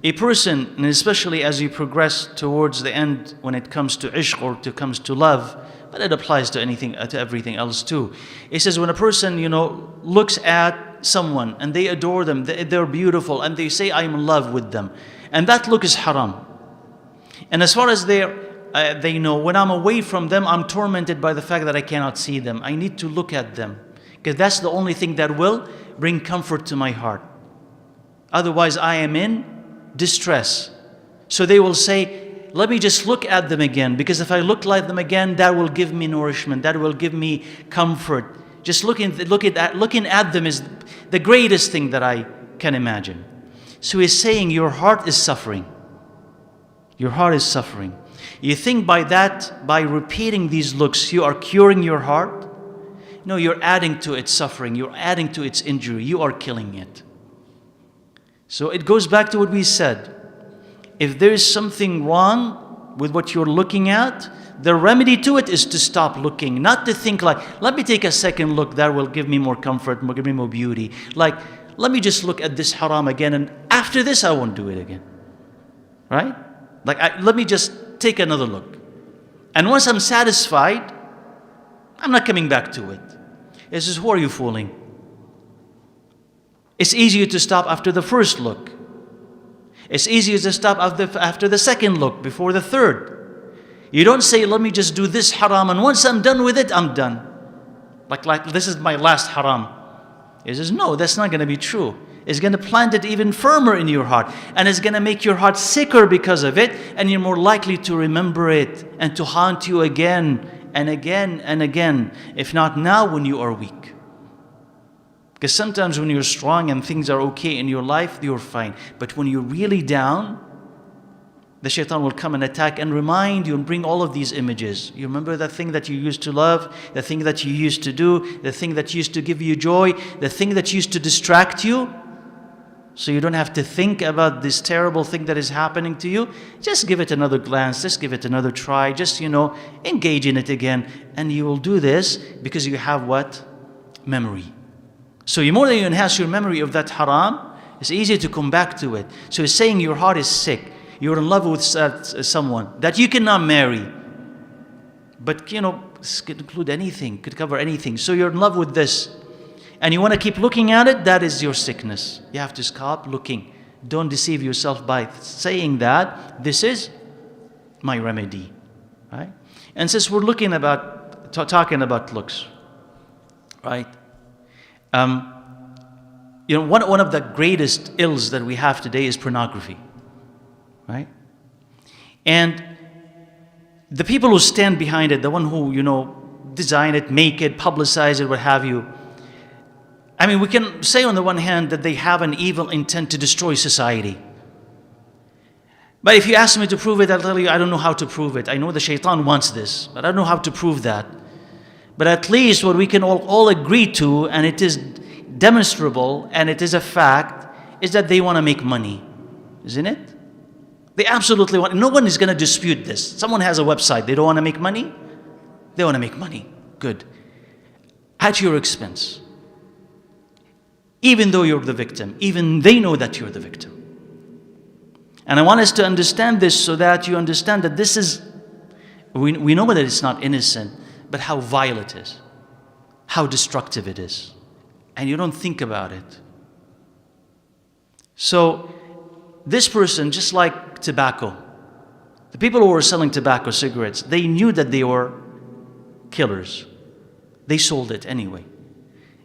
A person, and especially as you progress towards the end when it comes to ishq or it comes to love, but it applies to anything, to everything else too. It says when a person, looks at someone and they adore them, they're beautiful, and they say, I'm in love with them. And that look is haram. And as far as they know, when I'm away from them, I'm tormented by the fact that I cannot see them. I need to look at them, because that's the only thing that will bring comfort to my heart. Otherwise, I am in distress. So they will say, let me just look at them again, because if I look at them again, that will give me nourishment, that will give me comfort. Just looking at them is the greatest thing that I can imagine. So he's saying your heart is suffering. Your heart is suffering. You think by repeating these looks, you are curing your heart? No, you're adding to its suffering. You're adding to its injury. You are killing it. So it goes back to what we said. If there is something wrong with what you're looking at, the remedy to it is to stop looking, not to think like, let me take a second look, that will give me more comfort, will give me more beauty. Like, let me just look at this haram again, and after this I won't do it again. Right? Like, let me just take another look. And once I'm satisfied, I'm not coming back to it. It says, who are you fooling? It's easier to stop after the first look. It's easier to stop after the second look, before the third. You don't say, let me just do this haram, and once I'm done with it, I'm done. Like this is my last haram. He says, no, that's not going to be true. It's going to plant it even firmer in your heart, and it's going to make your heart sicker because of it, and you're more likely to remember it and to haunt you again and again and again, if not now when you are weak. Because sometimes when you're strong and things are okay in your life, you're fine. But when you're really down, the shaitan will come and attack and remind you and bring all of these images. You remember that thing that you used to love, the thing that you used to do, the thing that used to give you joy, the thing that used to distract you, so you don't have to think about this terrible thing that is happening to you. Just give it another glance, just give it another try, just, engage in it again. And you will do this because you have what? Memory. So the more that you enhance your memory of that haram, it's easier to come back to it. So it's saying your heart is sick. You're in love with someone that you cannot marry. But, this could include anything, could cover anything. So you're in love with this, and you want to keep looking at it, that is your sickness. You have to stop looking. Don't deceive yourself by saying that this is my remedy. Right? And since we're talking about looks, right? One of the greatest ills that we have today is pornography. Right? And the people who stand behind it, the one who, design it, make it, publicize it, what have you, I mean, we can say on the one hand that they have an evil intent to destroy society. But if you ask me to prove it, I'll tell you, I don't know how to prove it. I know the shaitan wants this, but I don't know how to prove that. But at least what we can all agree to, and it is demonstrable, and it is a fact, is that they want to make money. Isn't it? They absolutely want, no one is going to dispute this. Someone has a website, they don't want to make money? They want to make money. Good. At your expense. Even though you're the victim, even they know that you're the victim. And I want us to understand this so that you understand that this is, we know that it's not innocent, but how vile it is, how destructive it is. And you don't think about it. So, this person, just like tobacco, the people who were selling tobacco, cigarettes, they knew that they were killers. They sold it anyway.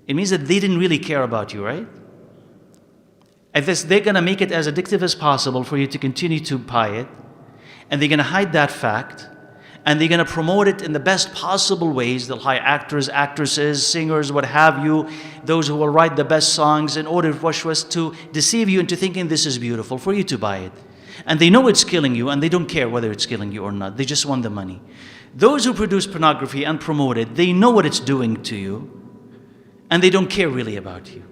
It means that they didn't really care about you, right? At this, they're going to make it as addictive as possible for you to continue to buy it. And they're going to hide that fact. And they're going to promote it in the best possible ways. They'll hire actors, actresses, singers, what have you, those who will write the best songs in order for us to deceive you into thinking this is beautiful, for you to buy it. And they know it's killing you, and they don't care whether it's killing you or not. They just want the money. Those who produce pornography and promote it, they know what it's doing to you, and they don't care really about you.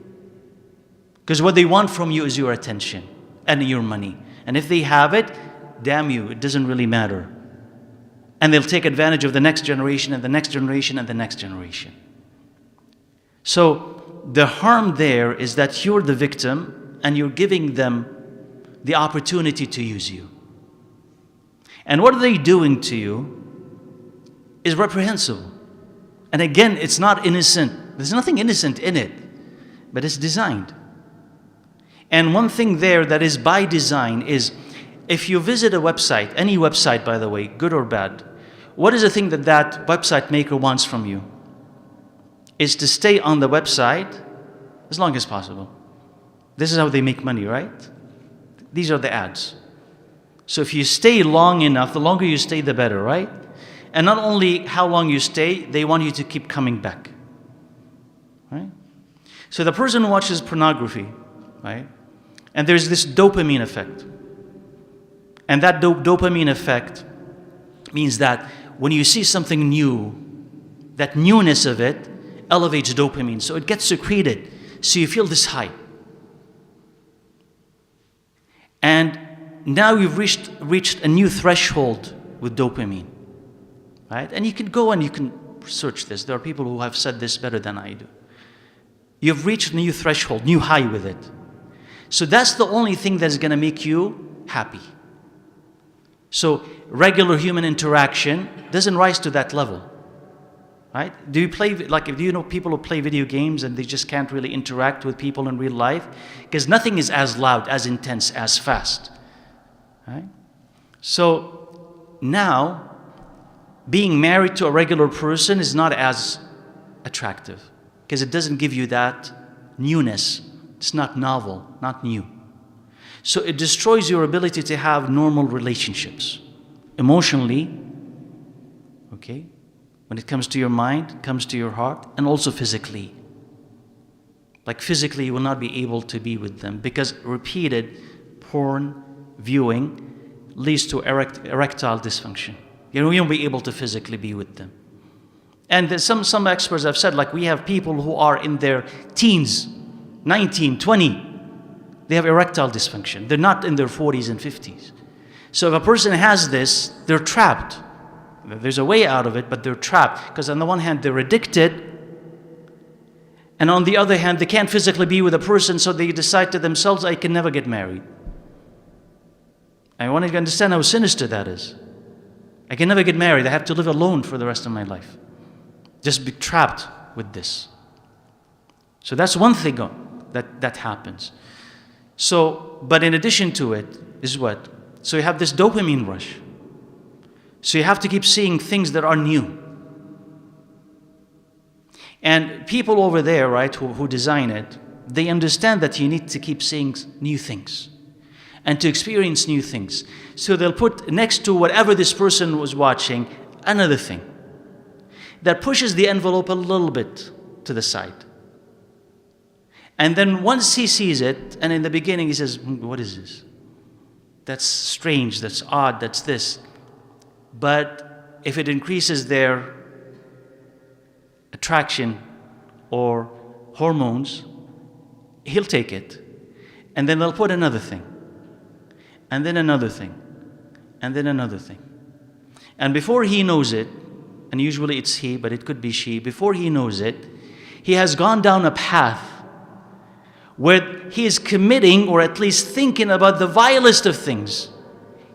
Because what they want from you is your attention and your money. And if they have it, damn you, it doesn't really matter. And they'll take advantage of the next generation and the next generation and the next generation. So, the harm there is that you're the victim and you're giving them the opportunity to use you. And what are they doing to you is reprehensible. And again, it's not innocent. There's nothing innocent in it, but it's designed. And one thing there that is by design is, if you visit a website, any website by the way, good or bad, what is the thing that that website maker wants from you? Is to stay on the website as long as possible. This is how they make money, right? These are the ads. So if you stay long enough, the longer you stay, the better, right? And not only how long you stay, they want you to keep coming back, right? So the person who watches pornography, right? And there's this dopamine effect. And that dopamine effect means that when you see something new, that newness of it elevates dopamine. So it gets secreted. So you feel this high. And now you've reached a new threshold with dopamine, right? And you can go and you can research this. There are people who have said this better than I do. You've reached a new threshold, new high with it. So that's the only thing that's going to make you happy. So regular human interaction doesn't rise to that level, right? Do you know people who play video games and they just can't really interact with people in real life? Because nothing is as loud, as intense, as fast, right? So now, being married to a regular person is not as attractive because it doesn't give you that newness. It's not novel, not new. So it destroys your ability to have normal relationships. Emotionally, okay? When it comes to your mind, it comes to your heart, and also physically. Like physically, you will not be able to be with them because repeated porn viewing leads to erectile dysfunction. You won't be able to physically be with them. And some experts have said, like, we have people who are in their teens, 19, 20, they have erectile dysfunction. They're not in their 40s and 50s. So if a person has this, they're trapped. There's a way out of it, but they're trapped. Because on the one hand, they're addicted. And on the other hand, they can't physically be with a person, so they decide to themselves, I can never get married. I want you to understand how sinister that is. I can never get married. I have to live alone for the rest of my life. Just be trapped with this. So that's one thing that happens. So, but in addition to it is what? So you have this dopamine rush. So you have to keep seeing things that are new. And people over there, right, who design it, they understand that you need to keep seeing new things and to experience new things. So they'll put next to whatever this person was watching, another thing that pushes the envelope a little bit to the side. And then once he sees it, and in the beginning he says, what is this? That's strange, that's odd, that's this. But if it increases their attraction or hormones, he'll take it. And then they'll put another thing. And then another thing. And then another thing. And before he knows it, and usually it's he, but it could be she, before he knows it, he has gone down a path where he is committing or at least thinking about the vilest of things.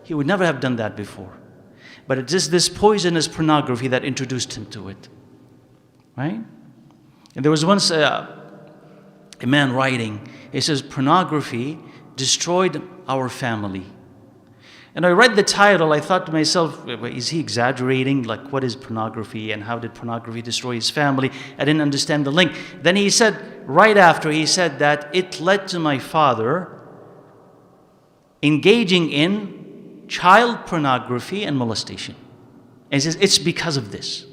He would never have done that before. But it's just this poisonous pornography that introduced him to it. Right? And there was once a man writing, he says, pornography destroyed our family. And I read the title, I thought to myself, is he exaggerating? Like, what is pornography and how did pornography destroy his family? I didn't understand the link. Then he said, right after, he said that it led to my father engaging in child pornography and molestation. And he says, it's because of this.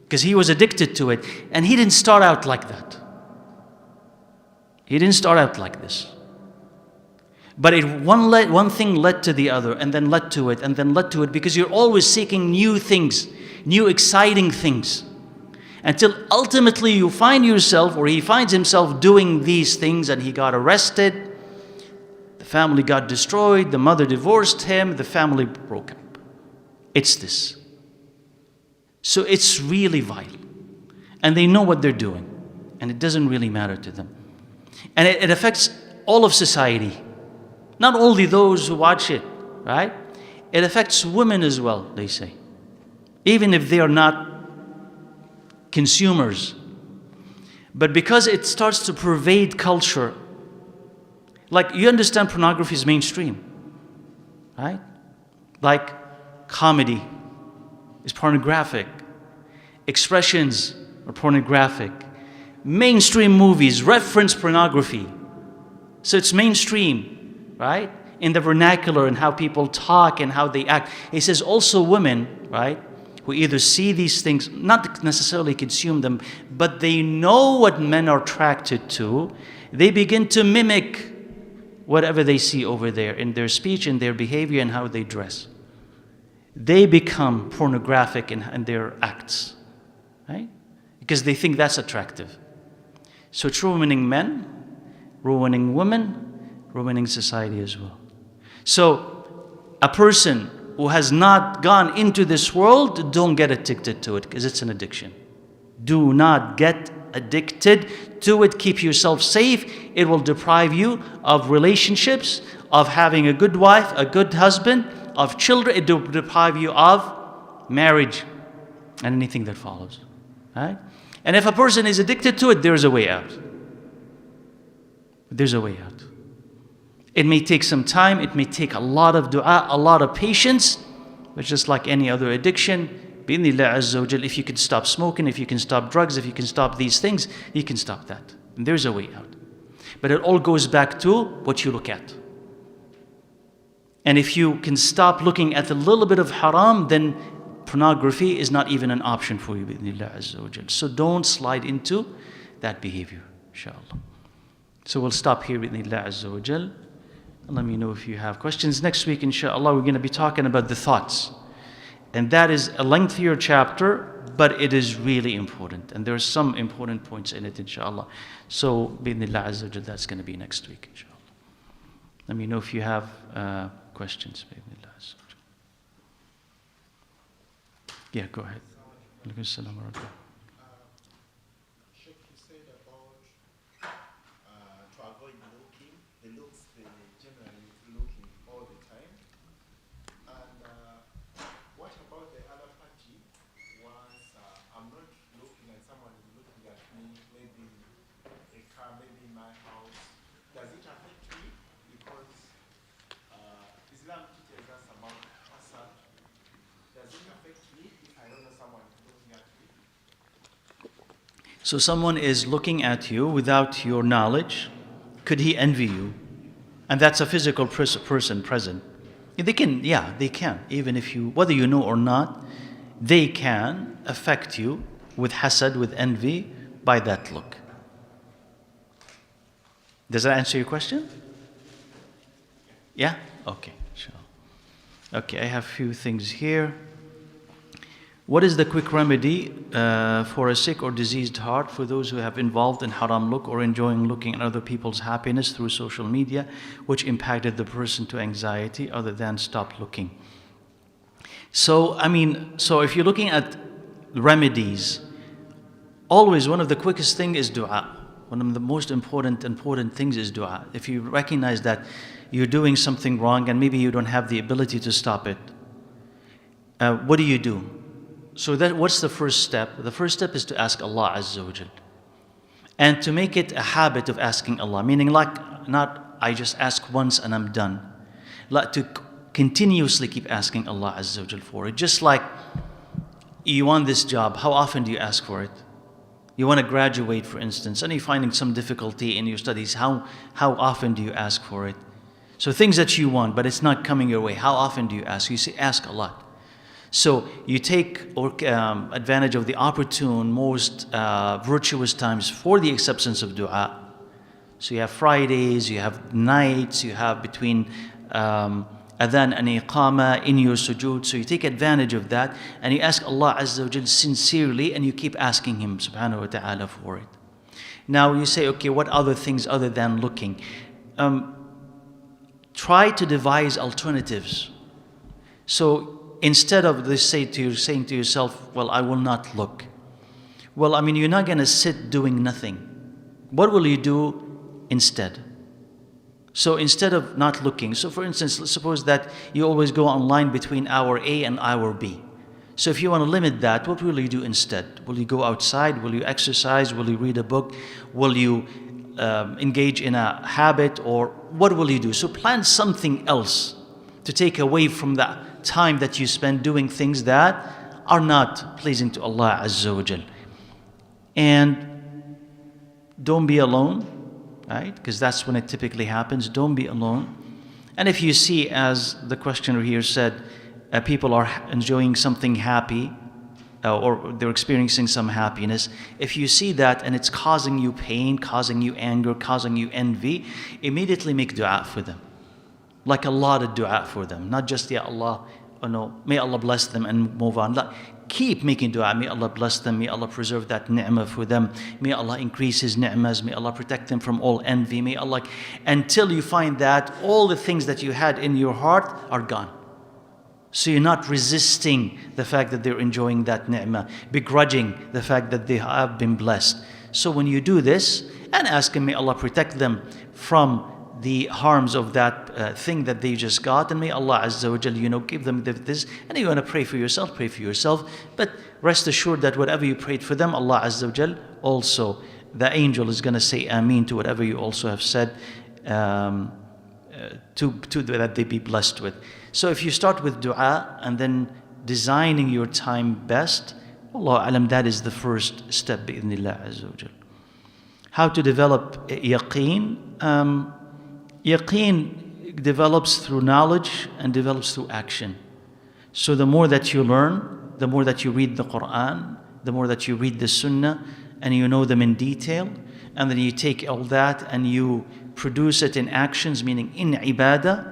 Because he was addicted to it. And he didn't start out like that. He didn't start out like this. But one thing led to the other, and then led to it, and then led to it, because you're always seeking new things, new exciting things, until ultimately you find yourself, or he finds himself doing these things, and he got arrested, the family got destroyed, the mother divorced him, the family broke up. It's this. So it's really vile. And they know what they're doing. and it doesn't really matter to them. And it affects all of society, not only those who watch it, right? It affects women as well, they say, even if they are not consumers. But because it starts to pervade culture, like you understand pornography is mainstream, right? Like comedy is pornographic, expressions are pornographic, mainstream movies reference pornography. So it's mainstream, right? In the vernacular and how people talk and how they act. He says also women, right, who either see these things, not necessarily consume them, but they know what men are attracted to. They begin to mimic whatever they see over there in their speech, in their behavior, and how they dress. They become pornographic in their acts, right? Because they think that's attractive. So it's ruining men, ruining women, ruining society as well. So a person who has not gone into this world, don't get addicted to it, because it's an addiction. Do not get addicted to it. Keep yourself safe. It will deprive you of relationships, of having a good wife, a good husband, of children. It will deprive you of marriage and anything that follows. Right? And if a person is addicted to it, there's a way out. There's a way out. It may take some time, it may take a lot of dua, a lot of patience, but just like any other addiction, bi'idhnillah azza wa jal, if you can stop smoking, if you can stop drugs, if you can stop these things, you can stop that. And there's a way out. But it all goes back to what you look at. And if you can stop looking at a little bit of haram, then pornography is not even an option for you, bi'idhnillah azza wa jal. So don't slide into that behavior, inshallah. So we'll stop here, bi'idhnillah azza wa jal. Let me know if you have questions. Next week, inshallah, we're going to be talking about the thoughts. And that is a lengthier chapter, but it is really important. And there are some important points in it, inshallah. So, bi'idhnillah azza wa jal, that's going to be next week, inshallah. Let me know if you have questions, bi'idhnillah azza wa jal. Yeah, go ahead. Alaikum assalam wa rahmatullah. So someone is looking at you without your knowledge. Could he envy you? And that's a physical person present. They can, they can. Even if you, whether you know or not, they can affect you with hasad, with envy, by that look. Does that answer your question? Yeah? Okay, sure. Okay, I have a few things here. What is the quick remedy for a sick or diseased heart for those who have involved in haram look or enjoying looking at other people's happiness through social media, which impacted the person to anxiety other than stop looking? So if you're looking at remedies, always one of the quickest thing is dua. One of the most important things is dua. If you recognize that you're doing something wrong and maybe you don't have the ability to stop it, what do? So what's the first step? The first step is to ask Allah Azza wa Jal. And to make it a habit of asking Allah, meaning like not I just ask once and I'm done. Like to continuously keep asking Allah Azza wa Jal for it. Just like you want this job, how often do you ask for it? You want to graduate, for instance, and you're finding some difficulty in your studies, how often do you ask for it? So things that you want, but it's not coming your way, how often do you ask? You say, ask a lot. So you take advantage of the opportune, most virtuous times for the acceptance of dua. So you have Fridays, you have nights, you have between adhan and iqama in your sujood. So you take advantage of that and you ask Allah Azza wa Jal sincerely and you keep asking Him subhanahu wa ta'ala for it. Now you say, okay, what other things other than looking? Try to devise alternatives. So instead of this saying to yourself, well, I will not look. Well, you're not going to sit doing nothing. what will you do instead? So instead of not looking, so for instance, let's suppose that you always go online between hour A and hour B. So if you want to limit that, what will you do instead? Will you go outside? Will you exercise? Will you read a book? Will you engage in a habit? Or what will you do? So plan something else to take away from the time that you spend doing things that are not pleasing to Allah Azza wa Jal. And don't be alone, right? Because that's when it typically happens. Don't be alone. And if you see, as the questioner here said, people are enjoying something happy, or they're experiencing some happiness. If you see that and it's causing you pain, causing you anger, causing you envy, immediately make dua for them. Like a lot of dua for them. Not just, Ya Allah, oh no, may Allah bless them and move on. Like, keep making dua. May Allah bless them. May Allah preserve that ni'mah for them. May Allah increase His ni'mahs. May Allah protect them from all envy. May Allah, until you find that all the things that you had in your heart are gone. So you're not resisting the fact that they're enjoying that ni'mah, begrudging the fact that they have been blessed. So when you do this, and ask Him, may Allah protect them from the harms of that thing that they just got, and may Allah Azza wa Jal, give them this. And you want to pray for yourself, pray for yourself. But rest assured that whatever you prayed for them, Allah Azza wa Jal also, the angel is going to say Ameen to whatever you also have said, to that they be blessed with. So if you start with dua and then designing your time best, Wallahu alam, that is the first step, bi'idhnillah Azza wa Jal. How to develop yaqeen? Yaqeen develops through knowledge and develops through action. So the more that you learn, the more that you read the Quran, the more that you read the Sunnah, and you know them in detail, and then you take all that and you produce it in actions, meaning in ibadah,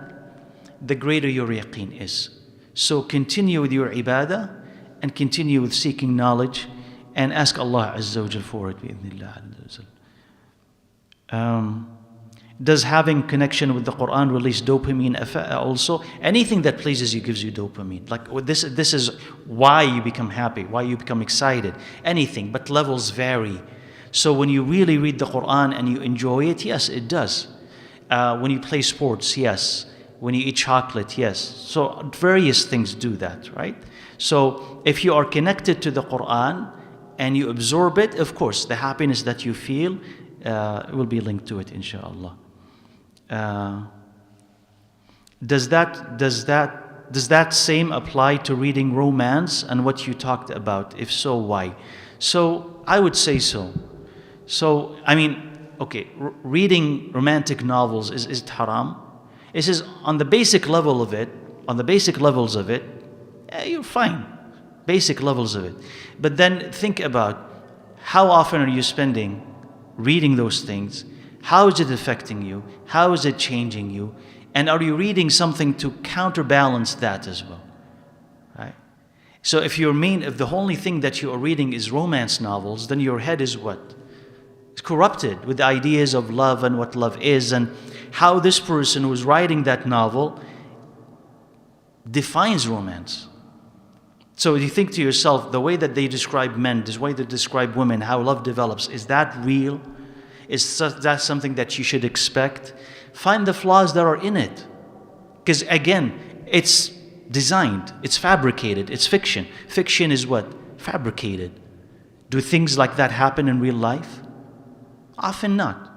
the greater your yaqeen is. So continue with your ibadah and continue with seeking knowledge and ask Allah Azza wa Jal for it, bi'idhnillah. Does having connection with the Quran release dopamine also? Anything that pleases you gives you dopamine. Like this is why you become happy, why you become excited. Anything, but levels vary. So when you really read the Quran and you enjoy it, yes, it does. When you play sports, yes. When you eat chocolate, yes. So various things do that, right? So if you are connected to the Quran and you absorb it, of course, the happiness that you feel will be linked to it, inshallah. Does that same apply to reading romance and what you talked about? If so, why? So I would say so. So I mean, okay, reading romantic novels is it haram? It says on the basic level of it, on the basic levels of it, you're fine. Basic levels of it. But then think about how often are you spending reading those things? How is it affecting you? How is it changing you? And are you reading something to counterbalance that as well? Right? So if the only thing that you are reading is romance novels, then your head is what? It's corrupted with the ideas of love and what love is and how this person who's writing that novel defines romance. So you think to yourself, the way that they describe men, the way they describe women, how love develops, is that real? Is that something that you should expect? Find the flaws that are in it. Because again, it's designed, it's fabricated, it's fiction. Fiction is what? Fabricated. Do things like that happen in real life? Often not.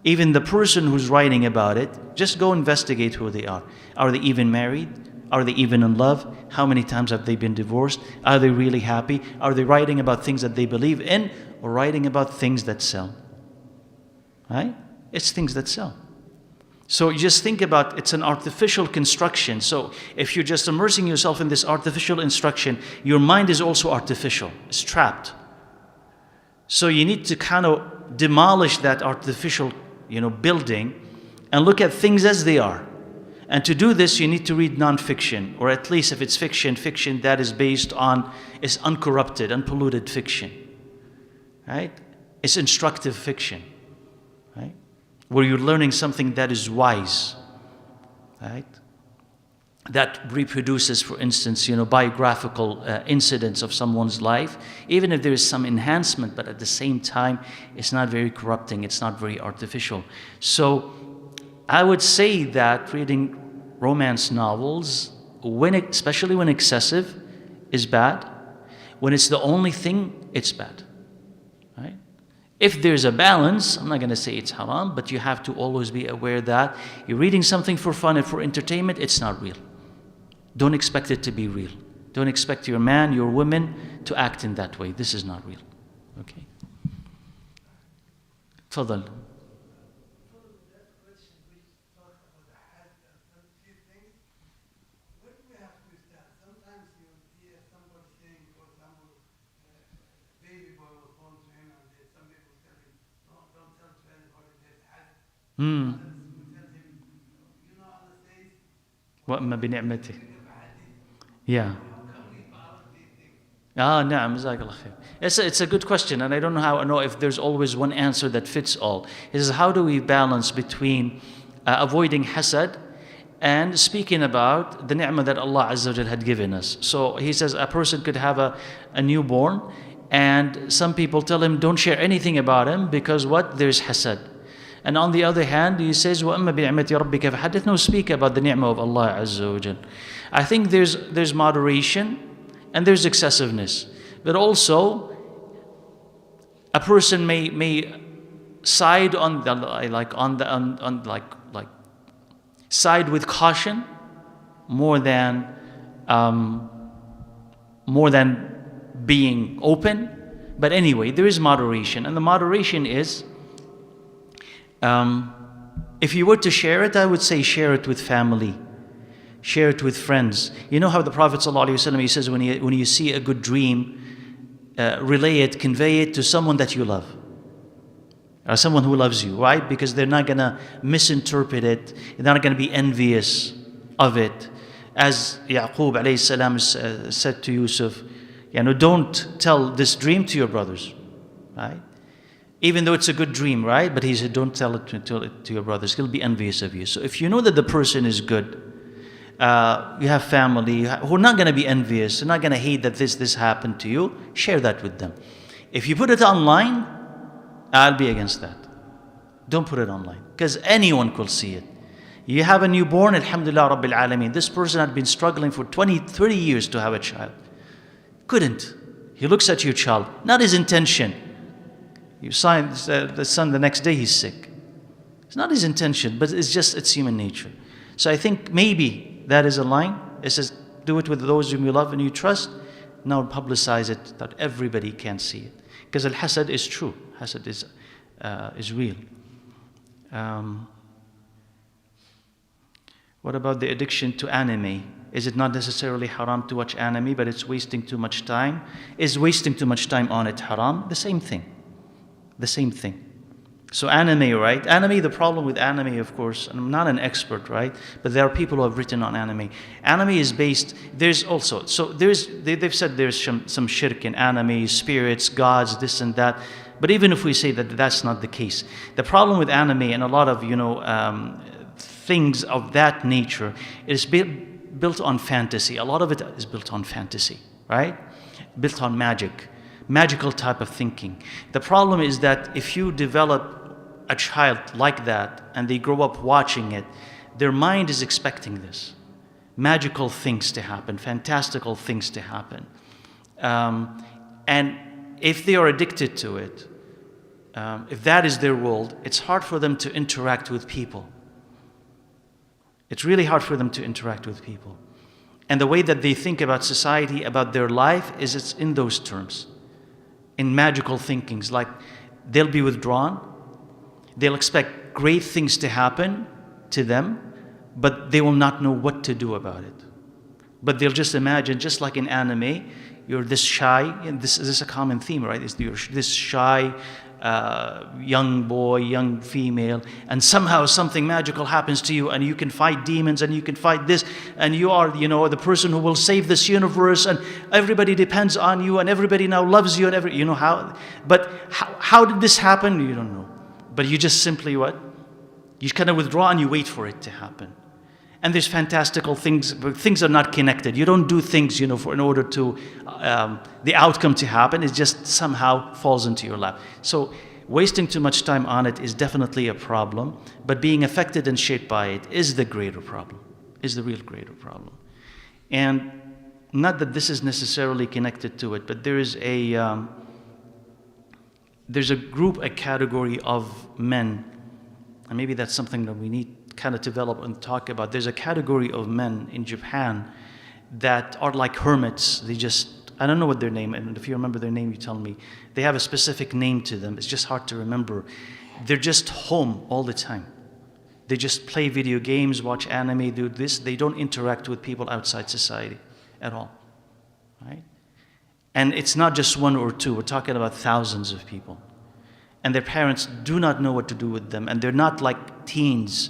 Even the person who's writing about it, just go investigate who they are. Are they even married? Are they even in love? How many times have they been divorced? Are they really happy? Are they writing about things that they believe in or writing about things that sell? Right? It's things that sell. So you just think about, it's an artificial construction. So if you're just immersing yourself in this artificial instruction, your mind is also artificial. It's trapped. So you need to kind of demolish that artificial, building and look at things as they are. And to do this, you need to read non-fiction, or at least if it's fiction that is based on, is uncorrupted, unpolluted fiction. Right? It's instructive fiction. Right? Where you're learning something that is wise. Right? that reproduces, for instance, biographical incidents of someone's life, even if there is some enhancement, but at the same time, it's not very corrupting, it's not very artificial. So I would say that reading romance novels, especially when excessive, is bad. When it's the only thing, it's bad. Right? If there's a balance, I'm not going to say it's haram, but you have to always be aware that you're reading something for fun and for entertainment, it's not real. Don't expect it to be real. Don't expect your man, your woman to act in that way. This is not real. Okay? تفضل. وأما بنعمته. Yeah. نعم, جزاك الله خير. It's a good question, and I don't know if there's always one answer that fits all. It is, how do we balance between avoiding hasad and speaking about the ni'mah that Allah Azza wa Jal had given us? So he says a person could have a newborn, and some people tell him don't share anything about him because what? There's hasad. And on the other hand, he says, وَأَمَّا بِنِعْمَةِ رَبِّكَ فَحَدِّثْ. No, speak about the ni'mah of Allah Azza wa Jal. I think there's moderation and there's excessiveness. But also, a person may side on side with caution more than being open. But anyway, there is moderation, and the moderation is, if you were to share it, I would say share it with family, share it with friends. You know how the Prophet ﷺ, he says when you see a good dream, relay it, convey it to someone that you love, or someone who loves you, right? Because they're not gonna misinterpret it, they're not gonna be envious of it. As Yaqub alayhi salam said to Yusuf, don't tell this dream to your brothers, right? Even though it's a good dream, right? But he said, don't tell it to your brothers. He'll be envious of you. So if you know that the person is good, you have family who are not going to be envious, they're not going to hate that this happened to you, share that with them. If you put it online, I'll be against that. Don't put it online, because anyone could see it. You have a newborn, alhamdulillah rabbil alameen. This person had been struggling for 20, 30 years to have a child. Couldn't. He looks at your child, not his intention. You sign the son, the next day he's sick. It's not his intention, but it's human nature. So I think maybe that is a line. It says, do it with those whom you love and you trust. Now publicize it that everybody can see it. Because al-hasad is true. Hasad is real. What about the addiction to anime? Is it not necessarily haram to watch anime, but it's wasting too much time? Is wasting too much time on it haram? The same thing. The same thing. So anime, right? Anime, the problem with anime, of course, and I'm not an expert, right? But there are people who have written on anime. Anime is based, they've said there's some shirk in anime, spirits, gods, this and that. But even if we say that that's not the case, the problem with anime and a lot of, things of that nature is built on fantasy. A lot of it is built on fantasy, right? Built on magical type of thinking. The problem is that if you develop a child like that and they grow up watching it, their mind is expecting this. Magical things to happen, fantastical things to happen. And if they are addicted to it, if that is their world, it's hard for them to interact with people. It's really hard for them to interact with people. And the way that they think about society, about their life, is it's in those terms. In magical thinkings, like they'll be withdrawn, they'll expect great things to happen to them, but they will not know what to do about it. But they'll just imagine, just like in anime, you're this shy, and this is a common theme, right? You're this shy young boy, young female, and somehow something magical happens to you, and you can fight demons, and you can fight this, and you are, the person who will save this universe, and everybody depends on you, and everybody now loves you, and how did this happen? You don't know. But you just simply what? You kind of withdraw and you wait for it to happen. And there's fantastical things, but things are not connected. You don't do things, for in order to the outcome to happen. It just somehow falls into your lap. So wasting too much time on it is definitely a problem, but being affected and shaped by it is the greater problem, is the real greater problem. And not that this is necessarily connected to it, but there's a group, a category of men, and maybe that's something that we need kind of develop and talk about. There's a category of men in Japan that are like hermits. I don't know what their name, and if you remember their name, you tell me. They have a specific name to them. It's just hard to remember. They're just home all the time. They just play video games, watch anime, do this. They don't interact with people outside society at all, right? And it's not just one or two. We're talking about thousands of people. And their parents do not know what to do with them. And they're not like teens,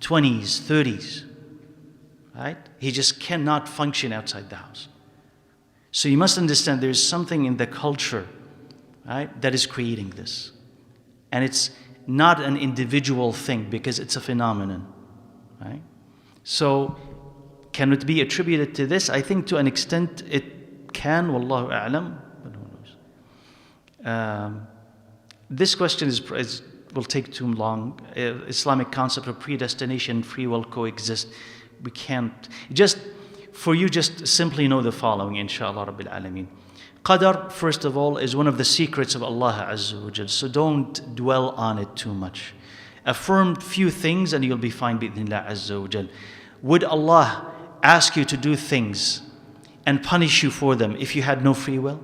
20s, 30s, right? He just cannot function outside the house. So you must understand there's something in the culture, right, that is creating this. And it's not an individual thing because it's a phenomenon, right? So can it be attributed to this? I think to an extent it can, wallahu a'lam, but who knows. This question will take too long. Islamic concept of predestination and free will coexist. We can't. Just simply know the following, inshallah Rabbil Alameen. Qadar, first of all, is one of the secrets of Allah Azza wa Jal, so don't dwell on it too much. Affirm few things and you'll be fine bi'idhnillah Azza wa Jal. Would Allah ask you to do things and punish you for them if you had no free will?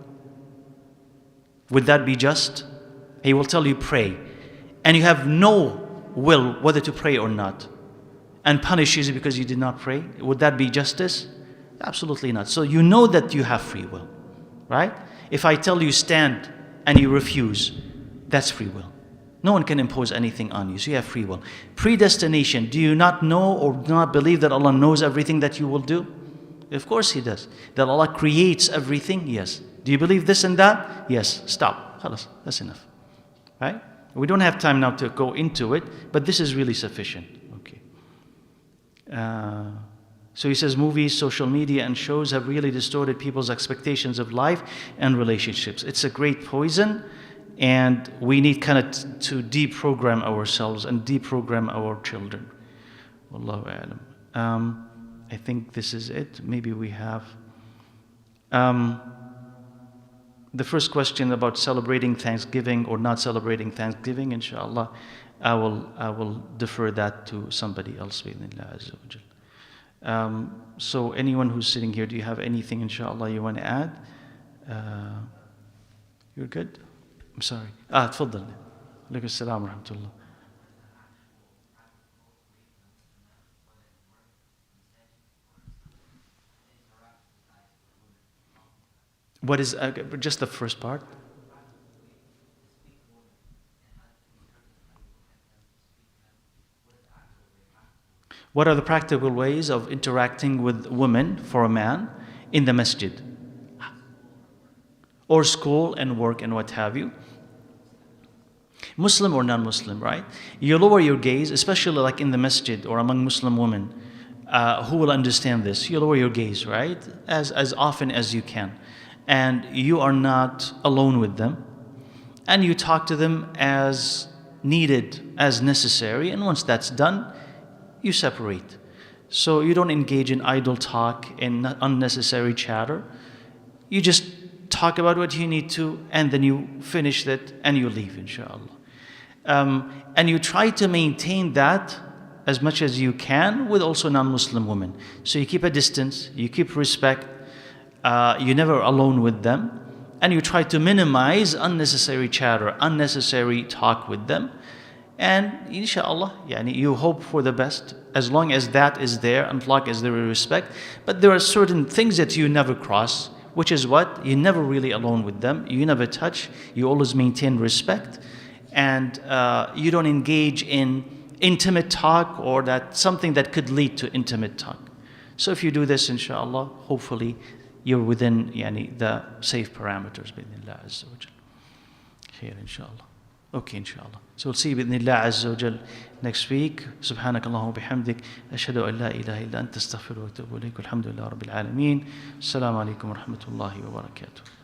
Would that be just? He will tell you pray, and you have no will whether to pray or not, and punishes you because you did not pray. Would that be justice? Absolutely not. So you know that you have free will, right? If I tell you stand and you refuse, that's free will. No one can impose anything on you, so you have free will. Predestination, do you not know or do not believe that Allah knows everything that you will do? Of course He does. That Allah creates everything? Yes. Do you believe this and that? Yes. Stop. Khalas. That's enough. Right? We don't have time now to go into it, but this is really sufficient. Okay. So he says movies, social media, and shows have really distorted people's expectations of life and relationships. It's a great poison, and we need kind of to deprogram ourselves and deprogram our children. Wallahu a'lam. I think this is it. Maybe we have the first question about celebrating Thanksgiving or not celebrating Thanksgiving. Inshallah, I will defer that to somebody else. So anyone who's sitting here, do you have anything, inshallah, you want to add? You're good? I'm sorry. تفضل. عليكم السلام ورحمة الله. What is, just the first part? What are the practical ways of interacting with women for a man in the masjid? Or school and work and what have you? Muslim or non-Muslim, right? You lower your gaze, especially like in the masjid or among Muslim women who will understand this. You lower your gaze, right? As often as you can. And you are not alone with them. And you talk to them as needed, as necessary. And once that's done, you separate. So you don't engage in idle talk and unnecessary chatter. You just talk about what you need to, and then you finish that and you leave, inshallah. And you try to maintain that as much as you can with also non-Muslim women. So you keep a distance, you keep respect, you're never alone with them, and you try to minimize unnecessary chatter, unnecessary talk with them. And inshallah, you hope for the best as long as that is there and as long as there is respect. But there are certain things that you never cross, which is what? You're never really alone with them. You never touch. You always maintain respect. And you don't engage in intimate talk or that something that could lead to intimate talk. So if you do this, inshallah, hopefully you're within the safe parameters. Bi-idhnillah azza wa jal. Khair, inshallah. Okay, inshallah. So we'll see you بإذن الله عز وجل next week. سبحانك اللهم وبحمدك أشهد أن لا إله إلا أنت أستغفرك وأتوب إليك والحمد لله رب العالمين. السلام عليكم ورحمة الله وبركاته.